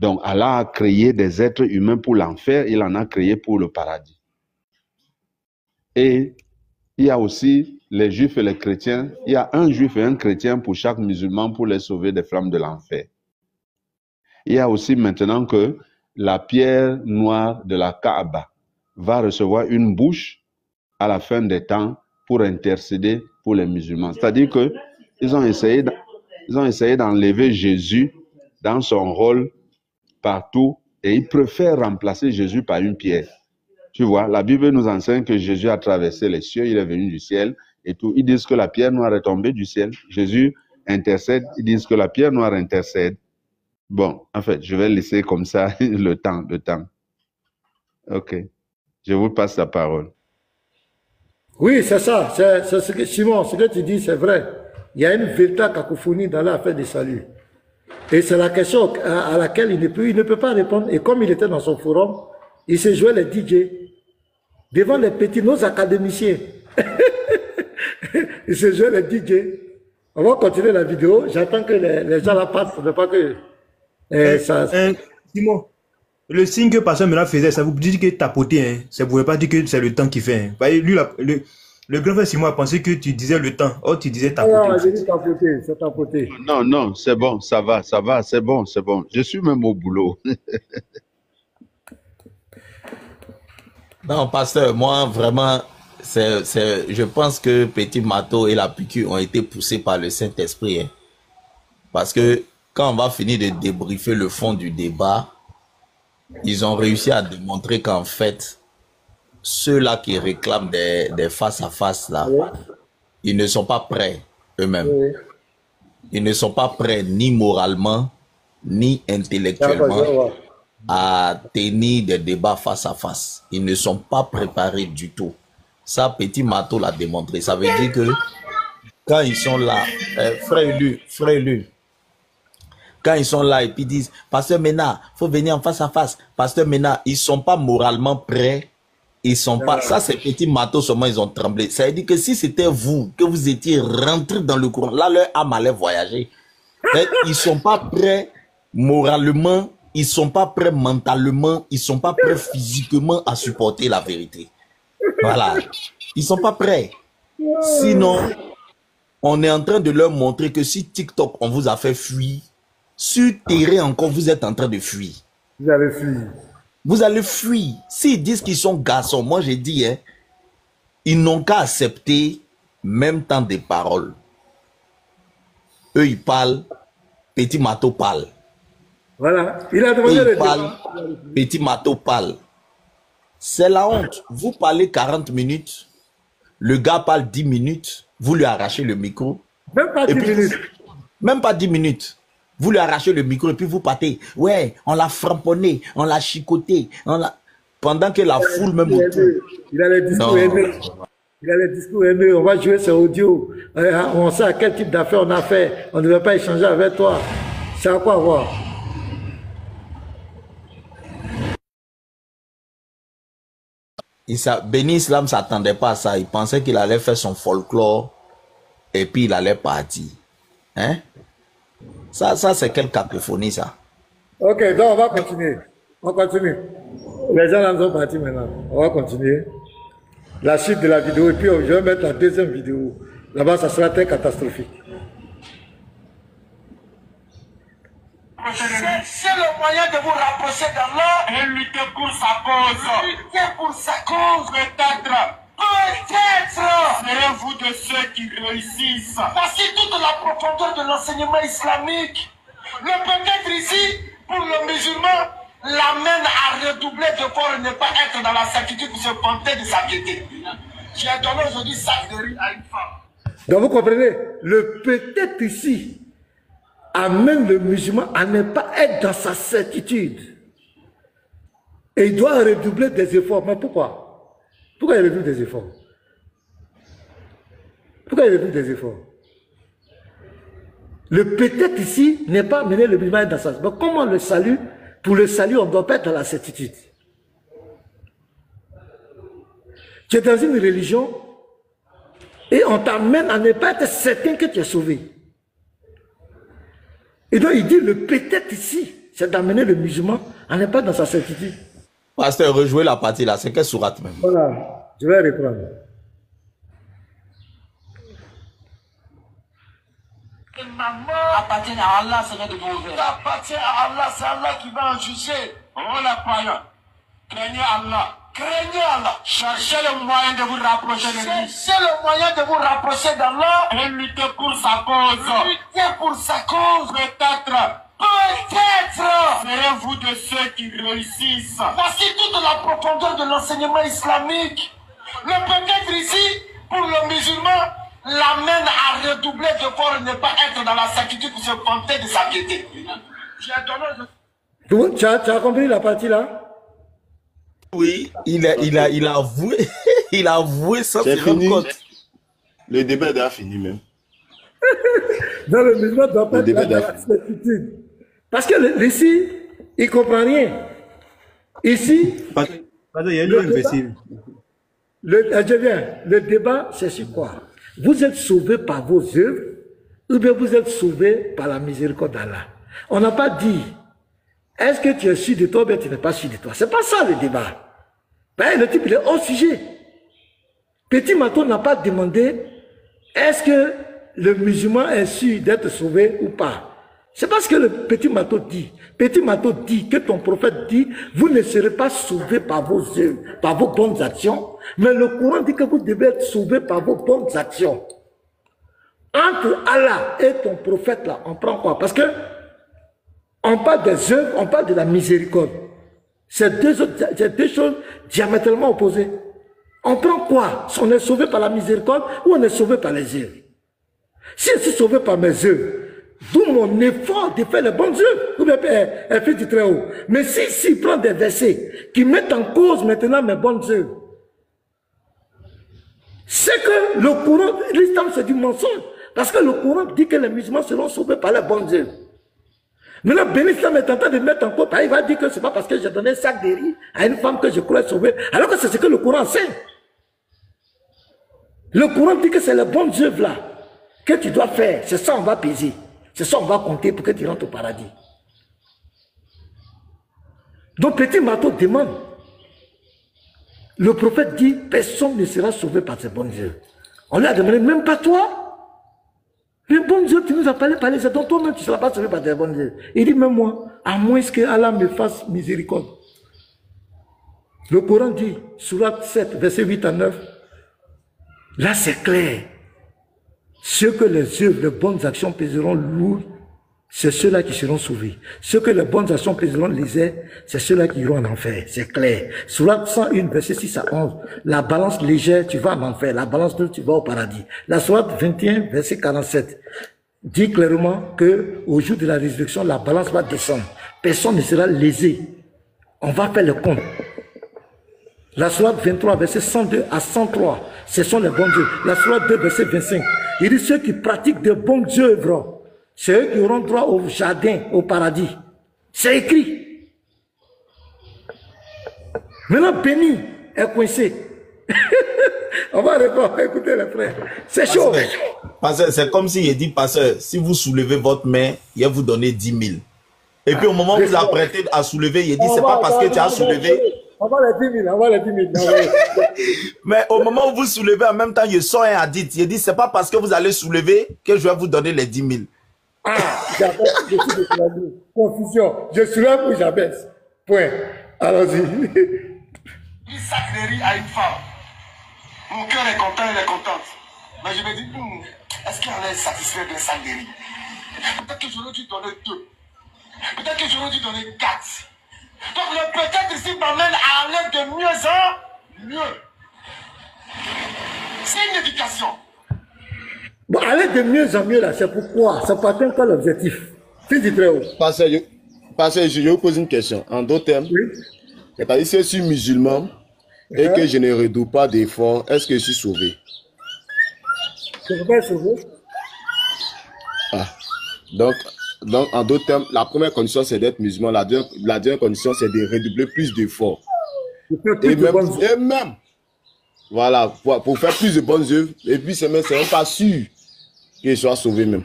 Donc Allah a créé des êtres humains pour l'enfer, il en a créé pour le paradis. Et il y a aussi les juifs et les chrétiens. Il y a un juif et un chrétien pour chaque musulman pour les sauver des flammes de l'enfer. Il y a aussi maintenant que la pierre noire de la Kaaba va recevoir une bouche à la fin des temps pour intercéder pour les musulmans. C'est-à-dire qu'ils ont essayé d'enlever Jésus dans son rôle partout et ils préfèrent remplacer Jésus par une pierre. Tu vois, la Bible nous enseigne que Jésus a traversé les cieux, il est venu du ciel et tout. Ils disent que la pierre noire est tombée du ciel. Jésus intercède, ils disent que la pierre noire intercède. Bon, en fait, je vais laisser comme ça le temps. Ok. Je vous passe la parole. Oui, c'est ça. C'est ce que, Simon, ce que tu dis, c'est vrai. Il y a une véritable cacophonie dans l'affaire du salut. Et c'est la question à laquelle il ne peut pas répondre. Et comme il était dans son forum, il se jouait les DJ devant les petits, nos académiciens. Il se jouait les DJ. On va continuer la vidéo. J'attends que les gens la passent. Ne pas que Simon, le signe que Pasteur Mena faisait, ça vous dit que tapoter, hein. Ça ne voulait pas dire que c'est le temps qu'il fait. Hein. Lui, le grand frère Simon a pensé que tu disais le temps. Oh, tu disais tapoter. Non, j'ai dit tapoter, c'est tapoter. Non, c'est bon, ça va, c'est bon. Je suis même au boulot. Non, pasteur, moi, vraiment, je pense que Petit Mato et la piqûre ont été poussés par le Saint-Esprit. Hein. Parce que quand on va finir de débriefer le fond du débat, ils ont réussi à démontrer qu'en fait, ceux-là qui réclament des face-à-face, là, ils ne sont pas prêts eux-mêmes. Ils ne sont pas prêts ni moralement, ni intellectuellement à tenir des débats face-à-face. Ils ne sont pas préparés du tout. Ça, Petit Mato l'a démontré. Ça veut dire que quand ils sont là, frère élu, quand ils sont là et puis disent, Pasteur Mena, il faut venir en face à face. Pasteur Mena, ils ne sont pas moralement prêts. Ils sont pas. Ça, c'est Petit Mato seulement, ils ont tremblé. Ça veut dire que si c'était vous, que vous étiez rentré dans le courant, là, leur âme allait voyager. Ils ne sont pas prêts moralement, ils ne sont pas prêts mentalement, ils ne sont pas prêts physiquement à supporter la vérité. Voilà. Ils ne sont pas prêts. Sinon, on est en train de leur montrer que si TikTok, on vous a fait fuir, sur terrain encore, vous êtes en train de fuir. Vous allez fuir. Vous allez fuir. S'ils disent qu'ils sont garçons, moi j'ai dit, hein, ils n'ont qu'à accepter même temps des paroles. Eux, ils parlent, Petit Mato parle. Voilà. Il a demandé le parle, Petit Mato parle. C'est la honte. Vous parlez 40 minutes, le gars parle 10 minutes, vous lui arrachez le micro. Même pas 10 minutes. Même pas 10 minutes. Vous lui arrachez le micro et puis vous partez. Ouais, on l'a framponné, on l'a chicoté, pendant que la foule même autour. Il a les discours haineux. Il a les discours haineux. On va jouer sur audio. On sait à quel type d'affaires on a fait. On ne veut pas échanger avec toi. C'est à quoi voir? Béni Islam ne s'attendait pas à ça. Il pensait qu'il allait faire son folklore et puis il allait partir. Hein? Ça c'est quelle cacophonie, ça? Ok, donc on va continuer. On continue. Les gens là sont partis maintenant. On va continuer. La suite de la vidéo. Et puis je vais mettre la deuxième vidéo. Là-bas, ça sera très catastrophique. C'est le moyen de vous rapprocher d'Allah et lutter pour sa cause. Lutter pour sa cause. Peut-être serez-vous de ceux qui réussissent. Voici toute la profondeur de l'enseignement islamique. Le peut-être ici, pour le musulman, l'amène à redoubler d'efforts et ne pas être dans la certitude pour se vanter de sa piété. J'ai donné aujourd'hui sac de riz à une femme. Donc vous comprenez, le peut-être ici amène le musulman à ne pas être dans sa certitude. Et il doit redoubler des efforts. Mais pourquoi? Pourquoi il redouble des efforts? Pourquoi il redouble des efforts? Le peut-être ici n'est pas amené le musulman dans sa certitude. Mais comment le salut? Pour le salut, on ne doit pas être dans la certitude. Tu es dans une religion et on t'amène à ne pas être certain que tu es sauvé. Et donc il dit le peut-être ici, c'est d'amener le musulman à ne pas être dans sa certitude. Pasteur, rejouez la partie là, c'est quelle sourate même? Voilà, je vais reprendre. Ma mort appartient à Allah, Seigneur de mon Dieu. Appartient à Allah, c'est Allah qui va en juger. Oh les croyants, craignez Allah. Craignez Allah. Cherchez le moyen de vous rapprocher de lui. Cherchez le moyen de vous rapprocher d'Allah et lutter pour sa cause. Lutter pour sa cause. Peut-être serez-vous de ceux qui réussissent. Voici toute la profondeur de l'enseignement islamique. Le peut-être ici, pour le musulman, l'amène à redoubler d'efforts et ne pas être dans la certitude pour se vanter de sa piété. Tu as compris la partie là? Oui, il a avoué, il a avoué sans se rendre compte. Le débat est fini même. Dans le musulman doit pas être dans la certitude. Parce que ici, il ne comprend rien. Ici, le débat, c'est sur quoi? Vous êtes sauvés par vos œuvres ou bien vous êtes sauvés par la miséricorde d'Allah. On n'a pas dit, est-ce que tu es sûr de toi ou bien tu n'es pas sûr de toi? Ce n'est pas ça le débat. Ben, le type, il est hors sujet. Petit Mato n'a pas demandé, est-ce que le musulman est sûr d'être sauvé ou pas? C'est parce que le Petit Mato dit. Petit Mato dit que ton prophète dit, vous ne serez pas sauvés par vos œuvres, par vos bonnes actions, mais le Coran dit que vous devez être sauvés par vos bonnes actions. Entre Allah et ton prophète là, on prend quoi? Parce que on parle des œuvres, on parle de la miséricorde. C'est deux choses diamétralement opposées. On prend quoi? Si on est sauvé par la miséricorde ou on est sauvé par les œuvres? Si je suis sauvé par mes œuvres, d'où mon effort de faire les bonnes œuvres, ou bien elle fait du très haut. Mais si prend des versets qui mettent en cause maintenant mes bonnes œuvres, c'est que le Coran, l'islam c'est du mensonge. Parce que le Coran dit que les musulmans seront sauvés par les bonnes œuvres. Maintenant, Ben Islam est en train de mettre en cause, il va dire que c'est pas parce que j'ai donné un sac de riz à une femme que je crois sauver, alors que c'est ce que le Coran enseigne. Le Coran dit que c'est les bonnes œuvres là que tu dois faire, c'est ça on va peser, c'est ça on va compter pour que tu rentres au paradis. Donc Petit Mato demande, le prophète dit, personne ne sera sauvé par ses bonnes œuvres. On lui a demandé, même pas toi. Les bonnes œuvres, tu nous as parlé, donc toi-même tu ne seras pas sauvé par tes bonnes œuvres. Il dit, même moi, à moins que Allah me fasse miséricorde. Le Coran dit, Sourate 7, verset 8 à 9, là c'est clair. Ceux que les œuvres, les bonnes actions pèseront lourd, c'est ceux-là qui seront sauvés. Ceux que les bonnes actions pèseront légères, c'est ceux-là qui iront en enfer. C'est clair. Sourate 101, verset 6 à 11, la balance légère, tu vas en enfer. La balance lourde, tu vas au paradis. La sourate 21, verset 47, dit clairement qu'au jour de la résurrection, la balance va descendre. Personne ne sera lésé. On va faire le compte. La sourate 23, verset 102 à 103, ce sont les bons œuvres. La sourate 2, verset 25, il dit ceux qui pratiquent de bonnes œuvres, c'est eux qui auront droit au jardin, au paradis. C'est écrit. Maintenant, Béni est coincé. On va répondre, écoutez les frères. C'est chaud. Pasteur, c'est comme s'il dit, pasteur, si vous soulevez votre main, il va vous donner 10 000. Et puis au moment où vous apprêtez à soulever, il dit, c'est pas parce que tu as soulevé. On va les 10 000, on va les 10 000. Mais au moment où vous soulevez, en même temps, il sort un hadith. Il dit, c'est pas parce que vous allez soulever que je vais vous donner les 10 000. Ah, j'abaisse, je suis de la confusion. Je soulève ou j'abaisse. Point. Allons-y. Il sacrerie à une femme. Mon cœur est content, elle est contente. Mais je me dis, est-ce qu'elle est satisfaite de sacrerie? Peut-être que j'aurais dû donner 2. Peut-être que j'aurais dû donner 4. Donc le peut-être ici m'amène à aller de mieux en mieux. C'est une éducation. Bon, aller de mieux en mieux là, c'est pourquoi? Ça peut atteindre quoi l'objectif? Fils du très haut. Pasteur, je vais vous poser une question. En d'autres termes, oui. C'est-à-dire si je suis musulman et que je ne redoute pas d'efforts, est-ce que je suis sauvé? Je ne peux pas être sauvé. Ah. Donc, en d'autres termes, la première condition, c'est d'être musulman. La deuxième condition, c'est de redoubler plus d'efforts. Et même, voilà, pour faire plus de bonnes œuvres. Et puis, c'est même pas sûr qu'il soit sauvé même.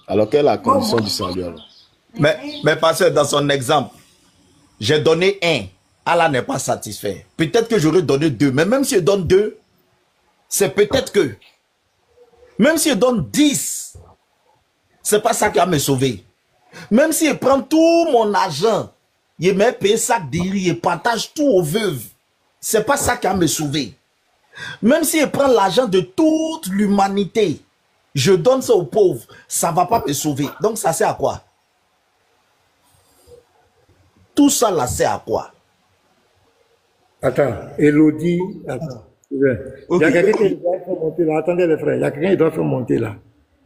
Alors, quelle est la condition du salut alors? Mais pasteur, dans son exemple, j'ai donné 1. Allah n'est pas satisfait. Peut-être que j'aurais donné 2. Mais même si je donne 2, c'est peut-être que. Même si je donne 10, c'est pas ça qui va me sauver. Même si je prends tout mon argent, je me paye sac de riz, je partage tout aux veuves, c'est pas ça qui va me sauver. Même si je prends l'argent de toute l'humanité, je donne ça aux pauvres, ça va pas me sauver. Donc ça sert à quoi? Tout ça là sert à quoi? Attends, Elodie, attends. Il y a quelqu'un qui doit faire monter là. Attendez les frères, il y a quelqu'un qui doit faire monter là.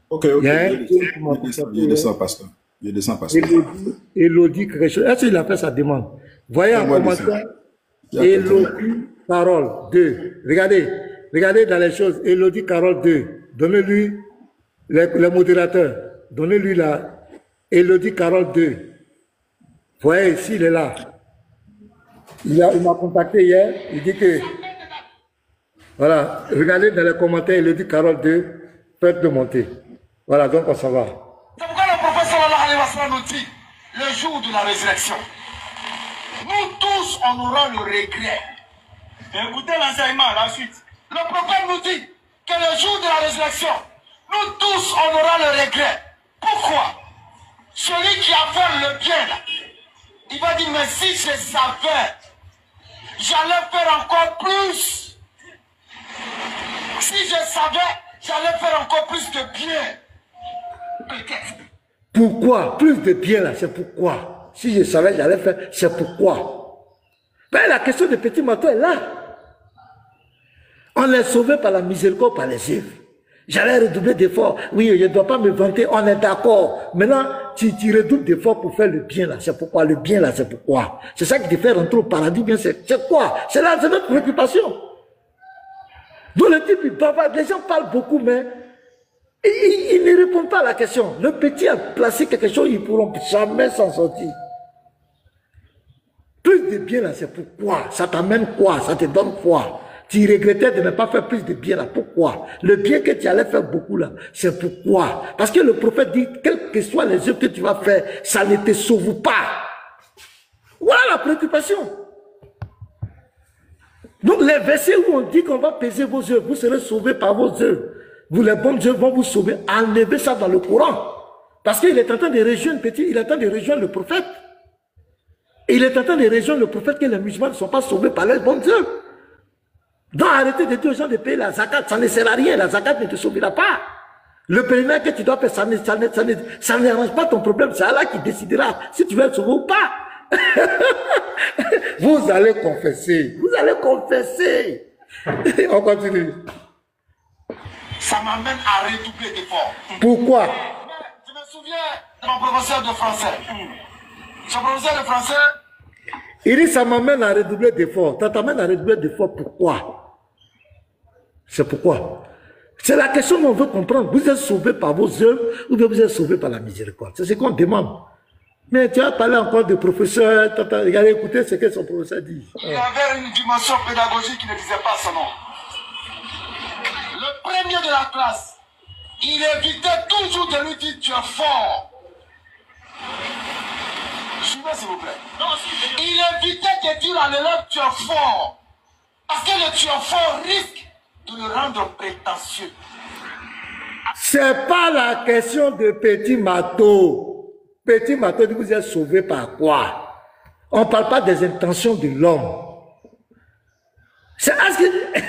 Ok. Je descends, pasteur. Elodie, quelque chose. Est-ce qu'il a fait sa demande? Voyez en commentaire. Elodie, Carole 2. Regardez dans les choses. Elodie, Carole 2. Donnez-lui le modérateur. Donnez-lui là. Elodie, Carole 2. Voyez ici, il est là. Il m'a contacté hier. Il dit que. Voilà. Regardez dans les commentaires. Elodie, Carole 2. Faites-le monter. Voilà, donc on s'en va. C'est pourquoi le prophète sallallahu alayhi wa sallam nous dit, le jour de la résurrection, nous tous on aura le regret. Écoutez l'enseignement, la suite. Le prophète nous dit que le jour de la résurrection, nous tous on aura le regret. Pourquoi? Celui qui a fait le bien là, il va dire, mais si je savais, j'allais faire encore plus. Si je savais, j'allais faire encore plus de bien. Pourquoi? Plus de bien là, c'est pourquoi. Si je savais, j'allais faire, c'est pourquoi. Ben, la question de petit matin est là. On est sauvé par la miséricorde, par les œuvres. J'allais redoubler d'efforts. Oui, je ne dois pas me vanter, on est d'accord. Maintenant, tu redoubles d'efforts pour faire le bien là. C'est pourquoi le bien là, c'est pourquoi. C'est ça qui te fait rentrer au paradis, bien c'est quoi? C'est là, c'est notre préoccupation. Donc le type, il bavarde, les gens parlent beaucoup, mais ils ne répondent pas à la question. Le petit a placé quelque chose, ils ne pourront jamais s'en sortir. Plus de bien là, c'est pourquoi. Ça t'amène quoi? Ça te donne quoi? Tu regrettais de ne pas faire plus de bien là. Pourquoi? Le bien que tu allais faire beaucoup là, c'est pourquoi? Parce que le prophète dit, quelles que soient les œuvres que tu vas faire, ça ne te sauve pas. Voilà la préoccupation. Donc les versets où on dit qu'on va peser vos œuvres, vous serez sauvés par vos œuvres. Vous, les bonnes œuvres vont vous sauver. Enlevez ça dans le Coran. Parce qu'il est en train de rejoindre il est en train de rejoindre le prophète. Et il est en train de rejoindre le prophète que les musulmans ne sont pas sauvés par les bonnes œuvres. Donc arrêtez de dire aux gens de payer la zakat, ça ne sert à rien, la zakat ne te sauvera pas. Le pèlerinage que tu dois faire, ça n'arrange pas ton problème, c'est Allah qui décidera si tu veux être sauvé ou pas. Vous allez confesser, On continue. Ça m'amène à redoubler d'efforts. Pourquoi? souviens de mon professeur de français. Son professeur de français. Il dit, ça m'amène à redoubler d'efforts. Ça t'amène à redoubler d'efforts, pourquoi? C'est pourquoi? C'est la question qu'on veut comprendre. Vous êtes sauvé par vos œuvres ou bien vous êtes sauvé par la miséricorde? C'est ce qu'on demande. Mais tu as parlé encore de professeur, regardez, écoutez ce que son professeur dit. Il avait une dimension pédagogique qui ne disait pas son nom. Le premier de la classe, il évitait toujours de lui dire tu es fort. Suivez s'il vous plaît. Il évitait de dire à l'élève tu es fort. Parce que le tu es fort risque de le rendre prétentieux. C'est pas la question de Petit Mato. Petit Mato dit vous êtes sauvé par quoi? On ne parle pas des intentions de l'homme. C'est à ce que...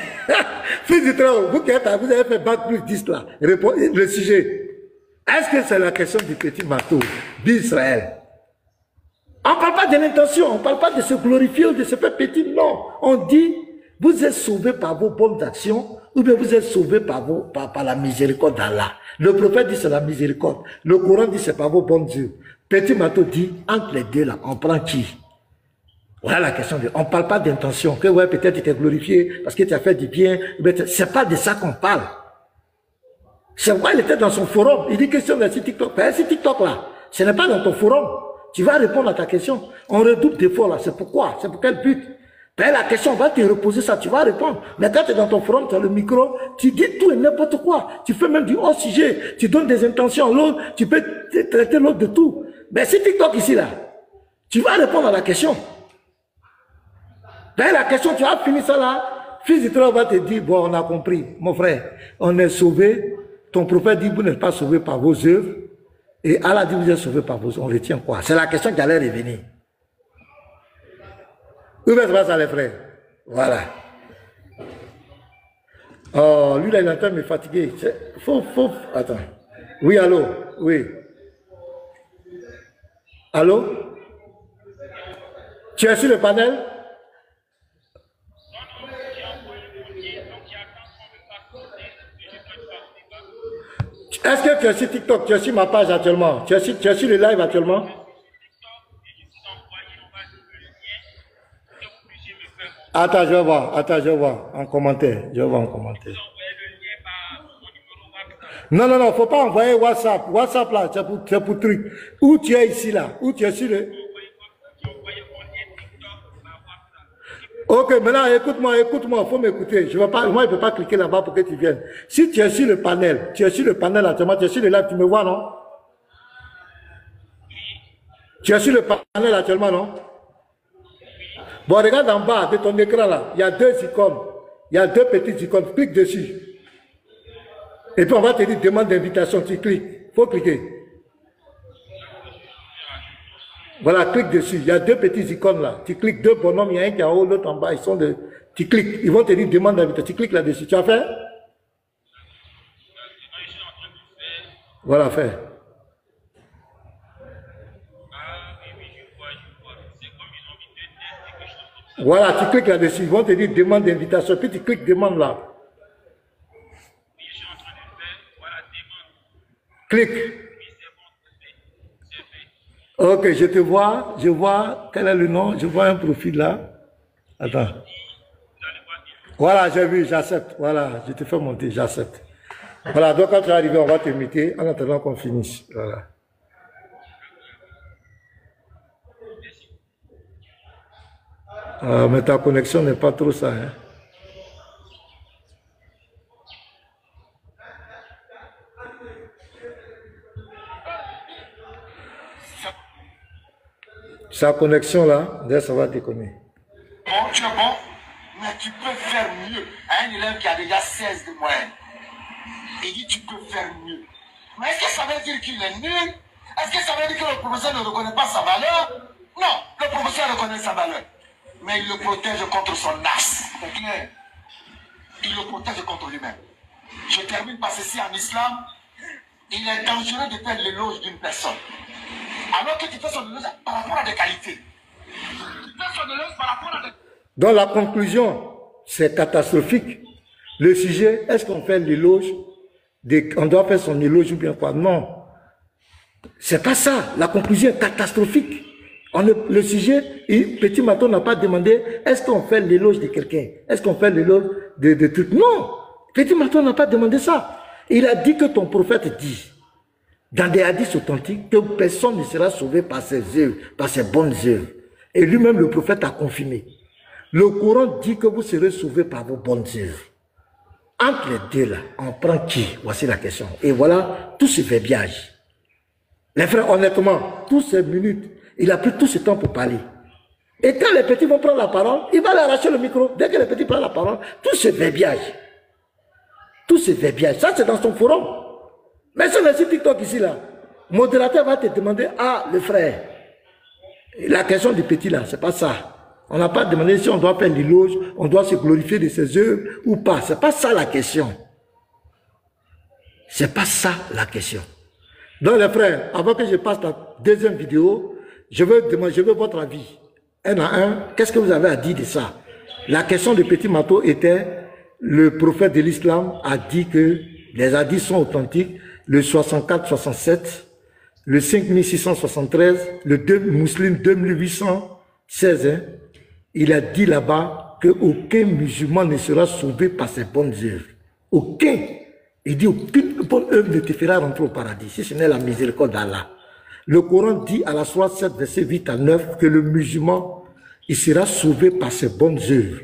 Fils du travail, vous avez fait bac plus 10 là. Le sujet. Est-ce que c'est la question du Petit Mato d'Israël? On ne parle pas de l'intention, on ne parle pas de se glorifier ou de se faire petit, non. On dit, vous êtes sauvés par vos bonnes actions, ou bien vous êtes sauvés par la miséricorde d'Allah. Le prophète dit c'est la miséricorde. Le Coran dit c'est par vos bonnes œuvres. Petit Mato dit, entre les deux là, on prend qui? Voilà la question. On ne parle pas d'intention. Que ouais, peut-être tu t'es glorifié parce que tu as fait du bien. C'est pas de ça qu'on parle. C'est vrai, il était dans son forum. Il dit question de TikTok. Ben, c'est TikTok là. Ce n'est pas dans ton forum. Tu vas répondre à ta question. On redouble d'efforts là. C'est pourquoi? C'est pour quel but? Ben, la question, on va te reposer ça. Tu vas répondre. Mais quand tu es dans ton forum, tu as le micro, tu dis tout et n'importe quoi. Tu fais même du hors sujet. Tu donnes des intentions. L'autre, tu peux traiter l'autre de tout. Ben, c'est TikTok ici là. Tu vas répondre à la question. Ben, la question, tu as fini ça là. Fils du travail va te dire, bon, on a compris. Mon frère, on est sauvé. Ton prophète dit, vous n'êtes pas sauvé par vos œuvres. Et Allah dit, vous êtes sauvé par vos œuvres. On retient quoi? C'est la question qui allait revenir. Où est-ce que ça, les frères? Voilà. Oh, lui là, il est en train de me fatiguer. Attends. Oui, allô? Oui. Allô? Tu es sur le panel? Est-ce que tu es sur TikTok? Tu es sur ma page actuellement? Tu es sur le live actuellement? Attends, je vais voir. Attends, je vais voir en commentaire. Je vais voir en commentaire. Non, non, non, il ne faut pas envoyer WhatsApp. WhatsApp là, c'est pour truc. Où tu es ici là? Où tu es sur le... Ok, maintenant écoute-moi, il faut m'écouter. Je vais pas, moi, je ne peux pas cliquer là-bas pour que tu viennes. Si tu es sur le panel, actuellement, tu es sur le live, tu me vois, non? Tu es sur le panel actuellement, non? Bon, regarde en bas de ton écran là, il y a deux icônes. Il y a deux petites icônes, clique dessus. Et puis on va te dire demande d'invitation, tu cliques. Il faut cliquer. Voilà, clique dessus. Il y a deux petites icônes là. Tu cliques, deux bonhommes, il y a un qui est en haut, l'autre en bas. Ils sont de... Tu cliques, ils vont te dire demande d'invitation. Tu cliques là-dessus. Tu as fait? Voilà, fait. Voilà, tu cliques là-dessus. Ils vont te dire demande d'invitation. Puis tu cliques demande là. Clique. Ok, je te vois, je vois, quel est le nom, je vois un profil là. Attends. Voilà, j'ai vu, j'accepte. Voilà, je te fais monter, j'accepte. Voilà, donc quand tu es arrivé, on va te muter en attendant qu'on finisse. Voilà. Mais ta connexion n'est pas trop ça, hein. Sa connexion là, ça va déconner. Bon, tu es bon, mais tu peux faire mieux. À un élève qui a déjà 16 de moyenne, il dit tu peux faire mieux. Mais est-ce que ça veut dire qu'il est nul? Est-ce que ça veut dire que le professeur ne reconnaît pas sa valeur? Non, le professeur reconnaît sa valeur. Mais il le protège contre son as. C'est clair. Il le protège contre lui-même. Je termine par ceci en islam. Il est dangereux de faire l'éloge d'une personne. Alors que tu fais son éloge par rapport à des qualités. Tu fais son éloge par rapport à des... Donc la conclusion, c'est catastrophique. Le sujet, est-ce qu'on fait l'éloge, on doit faire son éloge ou bien quoi? Non. C'est pas ça. La conclusion est catastrophique. Le sujet, Petit Maton n'a pas demandé est-ce qu'on fait l'éloge de quelqu'un? Est-ce qu'on fait l'éloge de trucs? Non. Petit Maton n'a pas demandé ça. Il a dit que ton prophète dit, dans des hadiths authentiques, que personne ne sera sauvé par ses œuvres, par ses bonnes œuvres. Et lui-même, le prophète, a confirmé. Le Coran dit que vous serez sauvés par vos bonnes œuvres. Entre les deux là, on prend qui? Voici la question. Et voilà tout ce verbiage. Les frères, honnêtement, toutes ces minutes, il a pris tout ce temps pour parler. Et quand les petits vont prendre la parole, il va leur arracher le micro. Dès que les petits prennent la parole, tout ce verbiage, ça c'est dans son forum. Mais sur le site TikTok ici là, le modérateur va te demander, ah le frère, la question du petit là, c'est pas ça. On n'a pas demandé si on doit faire l'éloge, on doit se glorifier de ses œuvres ou pas. C'est pas ça la question. C'est pas ça la question. Donc les frères, avant que je passe la deuxième vidéo, je veux votre avis. Un à un, qu'est-ce que vous avez à dire de ça? La question de Petit Maton était, le prophète de l'islam a dit que les hadiths sont authentiques, le 64-67, le 5673, le 2 Muslim 2816, hein, il a dit là-bas qu'aucun musulman ne sera sauvé par ses bonnes œuvres. Aucun. Il dit aucune bonne œuvre ne te fera rentrer au paradis, si ce n'est la miséricorde d'Allah. Le Coran dit à la sourate 7, verset 8 à 9, que le musulman, il sera sauvé par ses bonnes œuvres.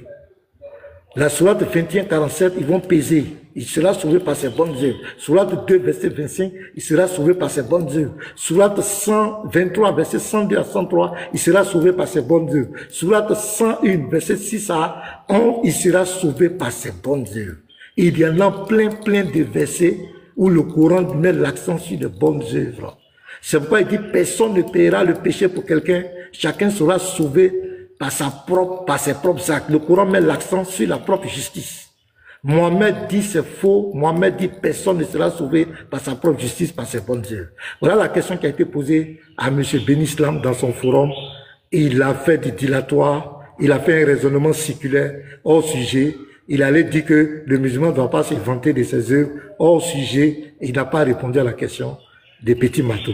La sourate 21, 47, ils vont peser. Il sera sauvé par ses bonnes œuvres. Sourate 2, verset 25, il sera sauvé par ses bonnes œuvres. Sourate 123, verset 102 à 103, il sera sauvé par ses bonnes œuvres. Sourate 101, verset 6 à 11, il sera sauvé par ses bonnes œuvres. Il y en a plein de versets où le Coran met l'accent sur les bonnes œuvres. C'est pourquoi il dit personne ne paiera le péché pour quelqu'un, chacun sera sauvé par ses propres actes. Le Coran met l'accent sur la propre justice. Mohamed dit c'est faux. Mohamed dit personne ne sera sauvé par sa propre justice, par ses bonnes œuvres. Voilà la question qui a été posée à M. Benislam dans son forum. Il a fait du dilatoire, il a fait un raisonnement circulaire hors sujet. Il allait dire que le musulman ne doit pas se vanter de ses œuvres hors sujet. Il n'a pas répondu à la question des Petits Maton.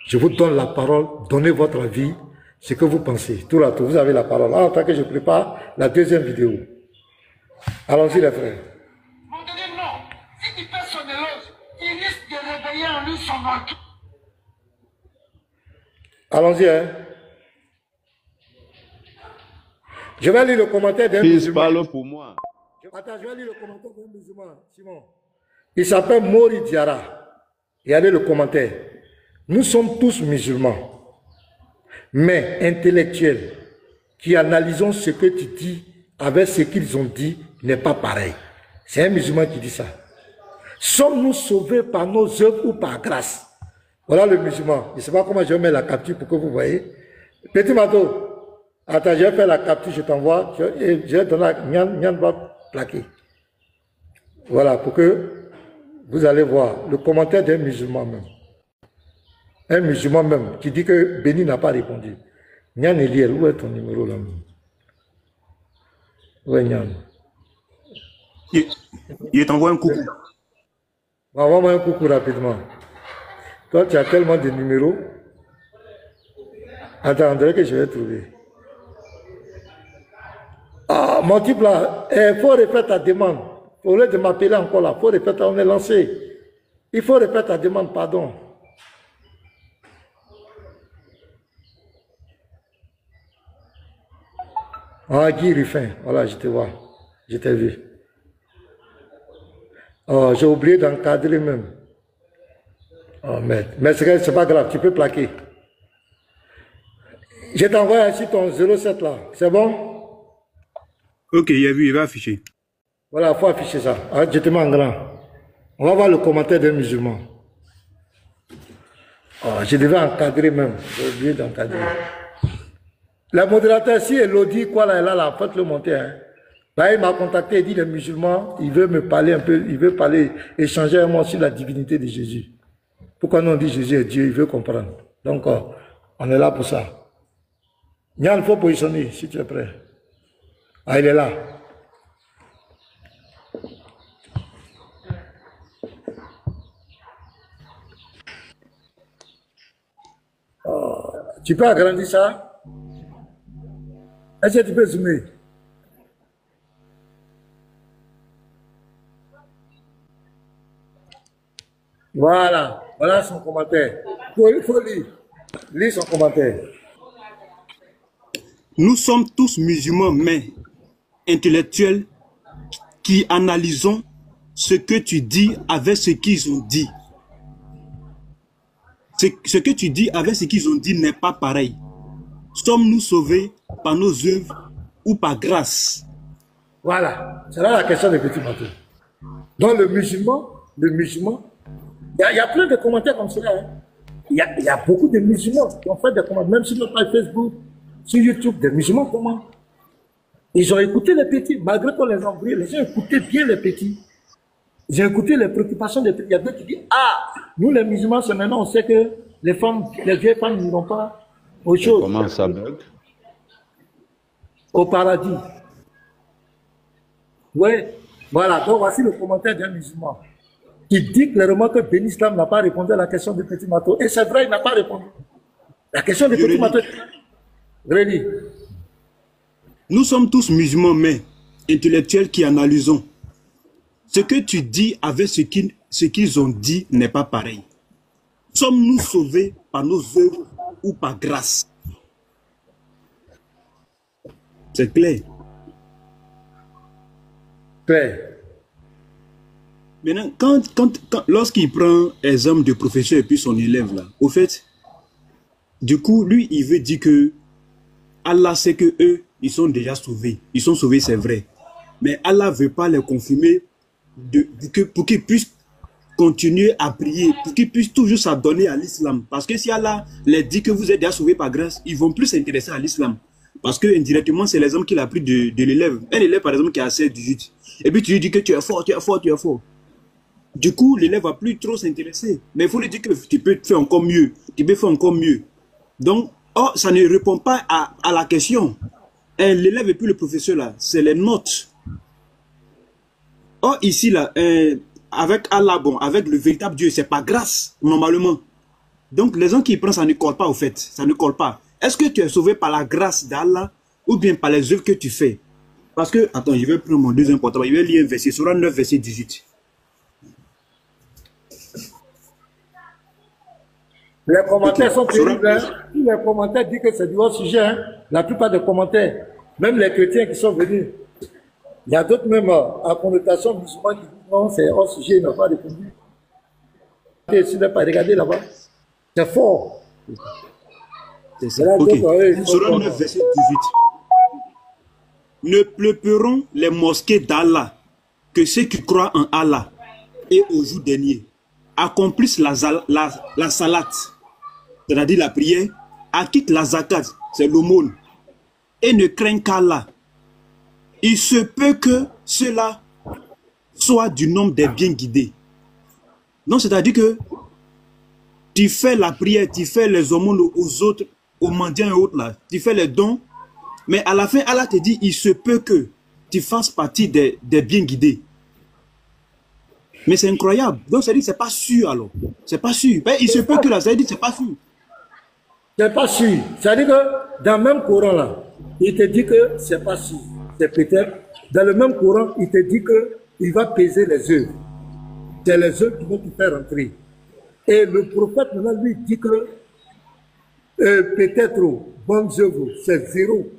Je vous donne la parole, donnez votre avis, ce que vous pensez. Tout là, tout, vous avez la parole. En tant que je prépare la deuxième vidéo. Allons-y les frères. On te dit non. Si tu fais son éloge, il risque de réveiller en lui son orgueil. Allons-y, hein. Je vais lire le commentaire d'un musulman. Parle pour moi. Attends, je vais lire le commentaire d'un musulman, Simon. Il s'appelle Mori Diara. Regardez le commentaire. Nous sommes tous musulmans, mais intellectuels, qui analysons ce que tu dis avec ce qu'ils ont dit n'est pas pareil. C'est un musulman qui dit ça. Sommes-nous sauvés par nos œuvres ou par grâce? Voilà le musulman. Je ne sais pas comment je vais mettre la capture pour que vous voyez. Petit Maton, attends, je vais faire la capture, je t'envoie. Je vais donner à Nyan va plaquer. Voilà, pour que vous allez voir le commentaire d'un musulman même. Un musulman même qui dit que Béni n'a pas répondu. Nyan Eliel, où est ton numéro là? Où est Nyan? Il t'envoie un coucou. Envoie-moi un coucou rapidement. Toi, tu as tellement de numéros. Attends, on dirait que je vais trouver. Ah, mon type là, il faut refaire ta demande. Au lieu de m'appeler encore là, il faut refaire on est lancé. Il faut refaire ta demande, pardon. Ah, Guy Ruffin, voilà, je te vois. Je t'ai vu. Oh, j'ai oublié d'encadrer même. Oh, mais c'est pas grave, tu peux plaquer. Je t'envoie ainsi ton 07 là, c'est bon? Ok, il a vu, il va afficher. Voilà, il faut afficher ça. Ah, je te mets en grand. On va voir le commentaire d'un musulman. Oh, je devais encadrer même. J'ai oublié d'encadrer. La modérateur, si Elodie, quoi là, là, faites-le monter. Hein. Là, il m'a contacté, il dit les musulmans, il veut me parler un peu, il veut parler, échanger avec moi sur la divinité de Jésus. Pourquoi nous on dit Jésus est Dieu, il veut comprendre. Donc, on est là pour ça. Nyan, il faut positionner, si tu es prêt. Ah, il est là. Tu peux agrandir ça? Est-ce que tu peux zoomer? Voilà. Voilà son commentaire. Il faut lire. Lire son commentaire. Nous sommes tous musulmans, mais intellectuels qui analysons ce que tu dis avec ce qu'ils ont dit. Ce que tu dis avec ce qu'ils ont dit n'est pas pareil. Sommes-nous sauvés par nos œuvres ou par grâce? Voilà. C'est là la question des petits bateaux. Donc le musulman, il y a plein de commentaires comme cela. Hein. Il y a beaucoup de musulmans qui ont fait des commentaires, même sur notre page Facebook, sur YouTube, des musulmans comment? Ils ont écouté les petits, malgré qu'on les a envoyés, les gens écoutaient bien les petits. Ils ont écouté les préoccupations des petits. Il y a d'autres qui disent, ah, nous les musulmans, c'est maintenant, on sait que les femmes, les vieilles femmes n'iront pas aux choses. Comment ça bug? Au paradis. Oui, voilà, donc voici le commentaire d'un musulman. Il dit clairement que Ben Islam n'a pas répondu à la question de Petit Mato. Et c'est vrai, il n'a pas répondu. La question de Petit Mato. Relis. Nous sommes tous musulmans, mais intellectuels qui analysons. Ce que tu dis avec ce qu'ils ont dit n'est pas pareil. Sommes-nous sauvés par nos œuvres ou par grâce? C'est clair. Clair. Maintenant, lorsqu'il prend exemple de professeur et puis son élève, là, au fait, du coup, lui, il veut dire que Allah sait que eux, ils sont déjà sauvés. Ils sont sauvés, c'est vrai. Mais Allah ne veut pas les confirmer pour qu'ils puissent continuer à prier, pour qu'ils puissent toujours s'adonner à l'islam. Parce que si Allah les dit que vous êtes déjà sauvés par grâce, ils vont plus s'intéresser à l'islam. Parce que indirectement, c'est l'exemple qu'il a pris de l'élève. Un élève, par exemple, qui a 16-18. Et puis tu lui dis que tu es fort, tu es fort, tu es fort. Du coup, l'élève va plus trop s'intéresser. Mais il faut lui dire que tu peux faire encore mieux. Tu peux faire encore mieux. Donc, ça ne répond pas à la question. L'élève et puis le professeur, là, c'est les notes. Or, ici, là, avec Allah, bon, avec le véritable Dieu, c'est pas grâce, normalement. Donc, les gens qui prennent, ça ne colle pas, au fait. Ça ne colle pas. Est-ce que tu es sauvé par la grâce d'Allah ou bien par les œuvres que tu fais? Parce que, attends, je vais prendre mon deuxième portable. Je vais lire un verset, Sourate 9, verset 18. Les commentaires sont terribles. Hein. Tous les commentaires disent que c'est du hors sujet. Hein. La plupart des commentaires, même les chrétiens qui sont venus. Il y a d'autres même à connotation musulmane qui disent non, c'est hors sujet, ils n'ont pas répondu. Regardez là-bas. C'est fort. C'est ça. Ok. Sourate 9, verset 18. Ne pleureront les mosquées d'Allah que ceux qui croient en Allah et au jour dernier accomplissent la salat, c'est-à-dire la prière, acquittent la zakat, c'est l'aumône, et ne craignent qu'Allah. Il se peut que cela soit du nombre des bien guidés. Donc, c'est-à-dire que tu fais la prière, tu fais les aumônes aux autres, aux mendiants et autres, là, tu fais les dons, mais à la fin, Allah te dit, il se peut que tu fasses partie des bien guidés. Mais c'est incroyable. Donc, ça dit que c'est pas sûr, alors. C'est pas sûr. Mais il se peut que là, ça dit que c'est pas sûr. C'est pas sûr. Ça dit que dans le même Coran, là, il te dit que c'est pas sûr. C'est peut-être. Dans le même Coran, il te dit qu'il va peser les œuvres. C'est les œuvres qui vont te faire rentrer. Et le prophète, maintenant, lui, dit que peut-être bonnes œuvres, c'est zéro.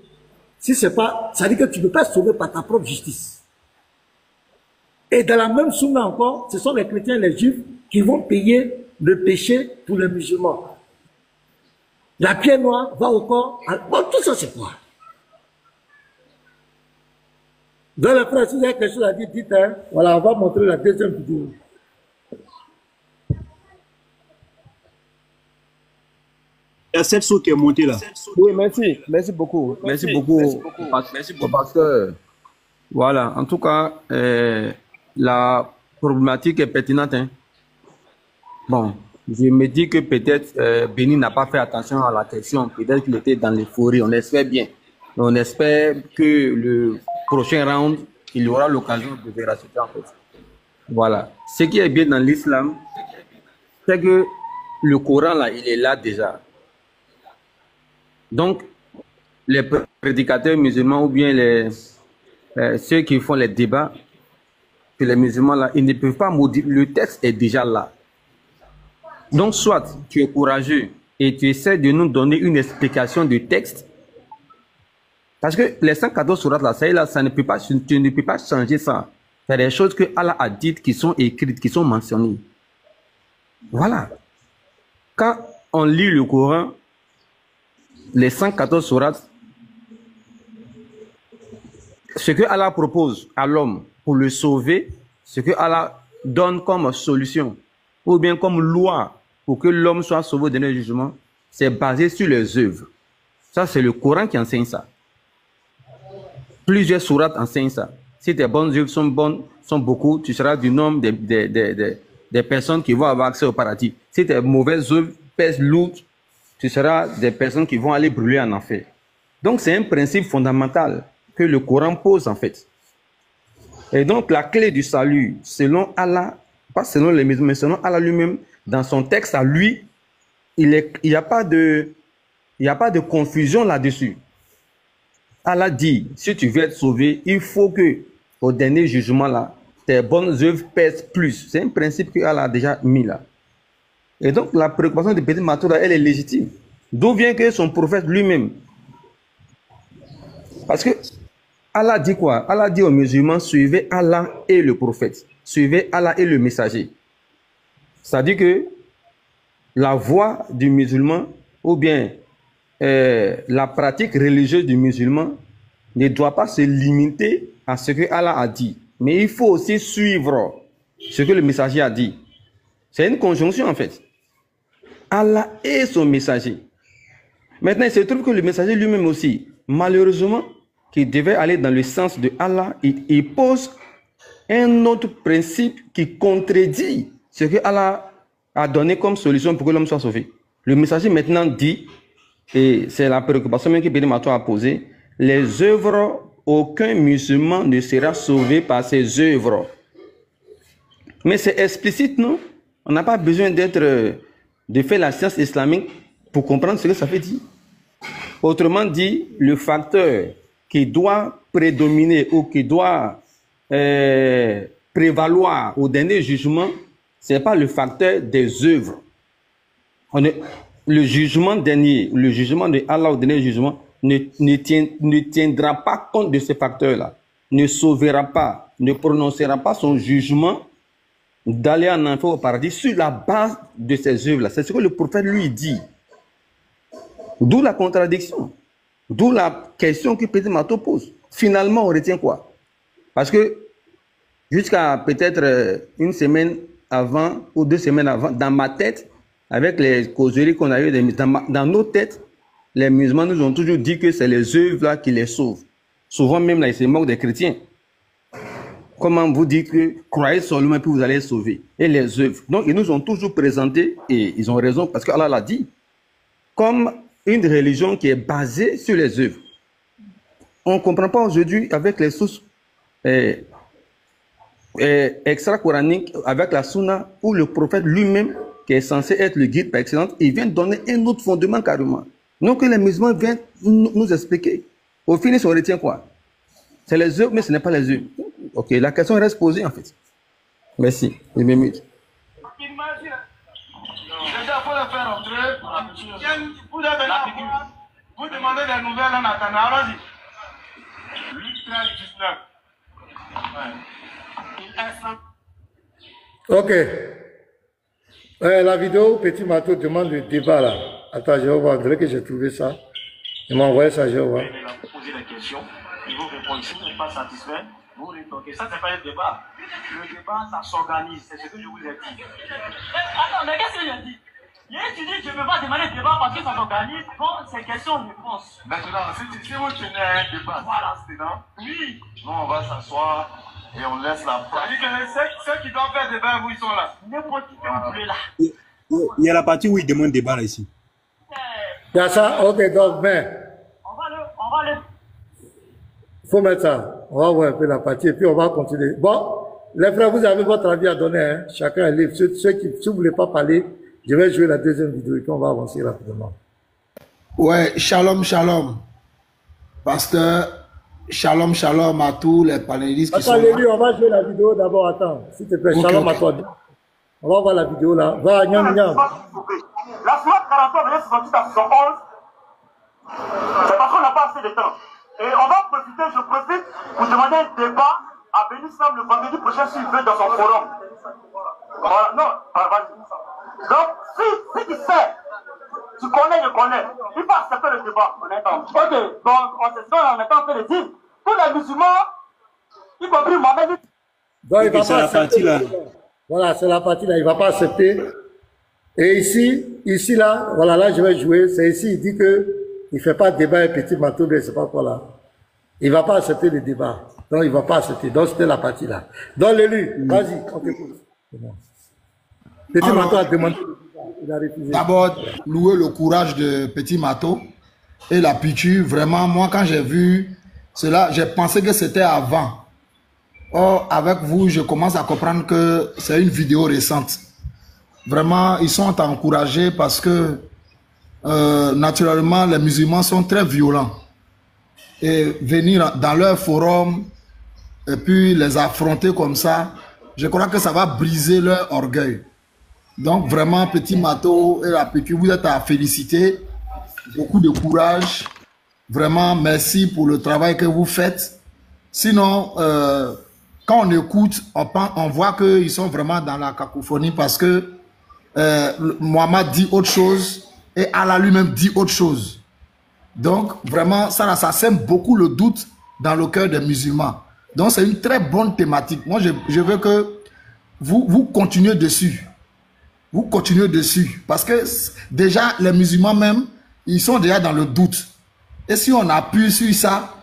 Si c'est pas, ça dit que tu ne peux pas sauver par ta propre justice. Et dans la même sunna encore, ce sont les chrétiens et les juifs qui vont payer le péché pour les musulmans. La pierre noire va au corps. Bon, tout ça c'est quoi? Dans le frère, si vous avez quelque chose à dire, dites, hein. Voilà, on va montrer la deuxième vidéo. Il y a cette saut qui est montée là. Oui, merci. Merci beaucoup. Merci beaucoup. Merci beaucoup. Parce que, voilà, en tout cas, la problématique est pertinente. Hein. Bon, je me dis que peut-être Béni n'a pas fait attention à la question. Peut-être qu'il était dans l'euphorie. On espère bien. On espère que le prochain round, il aura l'occasion de véracité en fait. Voilà. Ce qui est bien dans l'islam, c'est que le Coran, là, il est là déjà. Donc, les prédicateurs musulmans ou bien ceux qui font les débats, que les musulmans là, ils ne peuvent pas modifier. Le texte est déjà là. Donc, soit tu es courageux et tu essaies de nous donner une explication du texte. Parce que les 114 sourates là, ça ne peut pas, tu ne peux pas changer ça. Il y a des choses que Allah a dites qui sont écrites, qui sont mentionnées. Voilà. Quand on lit le Coran, les 114 sourates, ce que Allah propose à l'homme pour le sauver, ce que Allah donne comme solution, ou bien comme loi pour que l'homme soit sauvé au dernier jugement, c'est basé sur les œuvres. Ça, c'est le Coran qui enseigne ça. Plusieurs sourates enseignent ça. Si tes bonnes œuvres sont bonnes, sont beaucoup, tu seras du nombre des personnes qui vont avoir accès au paradis. Si tes mauvaises œuvres pèsent lourd, tu seras des personnes qui vont aller brûler en enfer. Donc, c'est un principe fondamental que le Coran pose en fait. Et donc, la clé du salut, selon Allah, pas selon les musulmans, mais selon Allah lui-même, dans son texte à lui, il n'y a pas de confusion là-dessus. Allah dit, si tu veux être sauvé, il faut que, au dernier jugement là, tes bonnes œuvres pèsent plus. C'est un principe que Allah a déjà mis là. Et donc, la préoccupation de Petit Matoura, elle est légitime. D'où vient que son prophète lui-même? Parce que Allah dit quoi? Allah dit aux musulmans, suivez Allah et le prophète. Suivez Allah et le messager. C'est-à-dire que la voie du musulman, ou bien la pratique religieuse du musulman, ne doit pas se limiter à ce que Allah a dit. Mais il faut aussi suivre ce que le messager a dit. C'est une conjonction en fait. Allah et son messager. Maintenant, il se trouve que le messager lui-même aussi, malheureusement, qui devait aller dans le sens de Allah, il pose un autre principe qui contredit ce que Allah a donné comme solution pour que l'homme soit sauvé. Le messager maintenant dit, et c'est la préoccupation même que Béni Matoua a posée, les œuvres, aucun musulman ne sera sauvé par ses œuvres. Mais c'est explicite, non? On n'a pas besoin de faire la science islamique pour comprendre ce que ça veut dire. Autrement dit, le facteur qui doit prédominer ou qui doit prévaloir au dernier jugement, ce n'est pas le facteur des œuvres. Le jugement dernier, le jugement de Allah au dernier jugement, ne tiendra pas compte de ces facteurs-là, ne sauvera pas, ne prononcera pas son jugement d'aller en enfer au paradis sur la base de ces œuvres-là. C'est ce que le prophète lui dit. D'où la contradiction. D'où la question que Petit Matoua pose. Finalement, on retient quoi? Parce que jusqu'à peut-être une semaine avant ou 2 semaines avant, dans ma tête, avec les causeries qu'on a eues dans nos têtes, les musulmans nous ont toujours dit que c'est les œuvres là qui les sauvent. Souvent même là, ils se moquent des chrétiens. Comment vous dites que croyez seulement puis vous allez être sauvés? Et les œuvres. Donc ils nous ont toujours présenté, et ils ont raison parce qu'Allah l'a dit, comme une religion qui est basée sur les œuvres. On ne comprend pas aujourd'hui avec les sources extra-coraniques, avec la sunna, où le prophète lui-même, qui est censé être le guide par excellence, il vient donner un autre fondement carrément. Donc les musulmans viennent nous expliquer. Au final, on retient quoi? C'est les œuvres, mais ce n'est pas les œuvres. Ok, la question reste posée en fait. Merci. Je m'émute. Déjà, il faut le faire entrer. Vous demandez des nouvelles en attendant. Allons-y. Luc 13, 19. Ok. La vidéo, Petit Matoua demande le débat là. Attends, je vais voir. On dirait que j'ai trouvé ça. Il m'a envoyé ça, je vais voir. Il a posé des questions. Il vous répond. Si vous n'êtes pas satisfait, vous rétorquez. Ça, c'est pas un débat. Le débat, ça s'organise. C'est ce que je vous ai dit. Attends, mais qu'est-ce que j'ai dit? Tu dis que je ne peux pas demander le débat parce que ça s'organise. Bon, c'est question-réponse. Maintenant, si vous tenez un débat, voilà, c'est dedans. Oui. Nous, on va s'asseoir et on laisse la place. C'est-à-dire que ceux qui doivent faire débat, vous, ils sont là. N'importe qui peut vous voulez là. Il y a la partie où il demande débat là ici. Il y a ça? Ok, donc, mais. On va le. Il faut mettre ça. On va voir un peu la partie et puis on va continuer. Bon, les frères, vous avez votre avis à donner. Hein? Chacun est libre. Si vous ne voulez pas parler, je vais jouer la deuxième vidéo et puis on va avancer rapidement. Ouais, shalom, shalom. Pasteur, shalom, shalom à tous les panélistes qui sont Attends, là. Lélu, on va jouer la vidéo d'abord. Attends, s'il te plaît. Ok, Shalom à ok. toi. On va voir la vidéo là. Va, Nyam, Nyam. La SMAT 43 venait 68 à 71. C'est parce qu'on n'a pas assez de temps. Et on va profiter, je profite pour demander un débat à Benislam le vendredi prochain s'il veut dans son forum. Voilà, non, vas-y. Donc, si tu sais, tu connais, je connais, il faut accepter le débat. On attend. Ok, donc on est en train de dire, tous les musulmans, y compris Mohamed. Donc, il va c'est pas la partie là. Voilà, c'est la partie là. Il va pas accepter. Et ici là, voilà, là je vais jouer. C'est ici, il dit que il fait pas de débat avec Petit Matou, mais c'est pas quoi là. Il va pas accepter le débat. Donc, il va pas accepter. Donc, c'était la partie là. Donc, Lélu, vas-y, on t'écoute. Petit Matou a demandé le débat. Il a refusé. D'abord, louer le courage de Petit Matou et la piqûre. Vraiment, moi, quand j'ai vu cela, j'ai pensé que c'était avant. Or, avec vous, je commence à comprendre que c'est une vidéo récente. Vraiment, ils sont encouragés parce que, naturellement, les musulmans sont très violents. Et venir dans leur forum et puis les affronter comme ça, je crois que ça va briser leur orgueil. Donc, vraiment, Petit Matou et la piqûre, vous êtes à féliciter. Beaucoup de courage. Vraiment, merci pour le travail que vous faites. Sinon, quand on écoute, on voit qu'ils sont vraiment dans la cacophonie parce que Mohamed dit autre chose et Allah lui-même dit autre chose. Donc, vraiment, ça sème beaucoup le doute dans le cœur des musulmans. Donc, c'est une très bonne thématique. Moi, je veux que vous continuez dessus. Vous continuez dessus. Parce que déjà, les musulmans même, ils sont déjà dans le doute. Et si on appuie sur ça,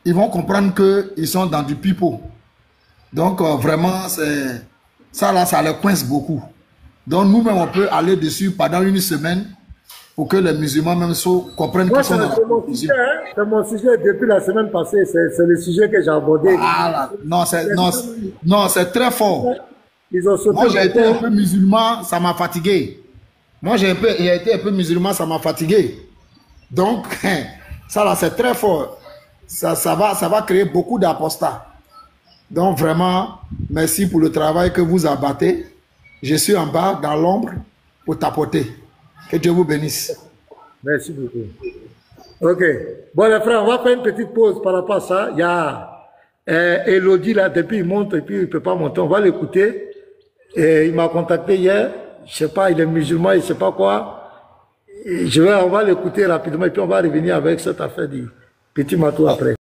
ils vont comprendre qu'ils sont dans du pipeau. Donc, vraiment, ça là, ça les coince beaucoup. Donc, nous-mêmes, on peut aller dessus pendant une semaine pour que les musulmans même comprennent qu'ils sont dans c'est mon sujet, hein. C'est mon sujet depuis la semaine passée. C'est le sujet que j'ai abordé. Voilà. Non, c'est très fort. Ils ont sauté. Moi, j'ai été un peu musulman, ça m'a fatigué. Moi, j'ai été un peu musulman, ça m'a fatigué. Donc, ça là, c'est très fort. Ça va créer beaucoup d'apostats. Donc, vraiment, merci pour le travail que vous abattez. Je suis en bas, dans l'ombre, pour tapoter. Que Dieu vous bénisse. Merci beaucoup. Ok. Bon, les frères, on va faire une petite pause par rapport à ça. Il y a Elodie là, depuis il monte et puis il ne peut pas monter. On va l'écouter. Et il m'a contacté hier. Je ne sais pas, il est musulman, il ne sait pas quoi. Et on va l'écouter rapidement et puis on va revenir avec cette affaire du Petit Matou après.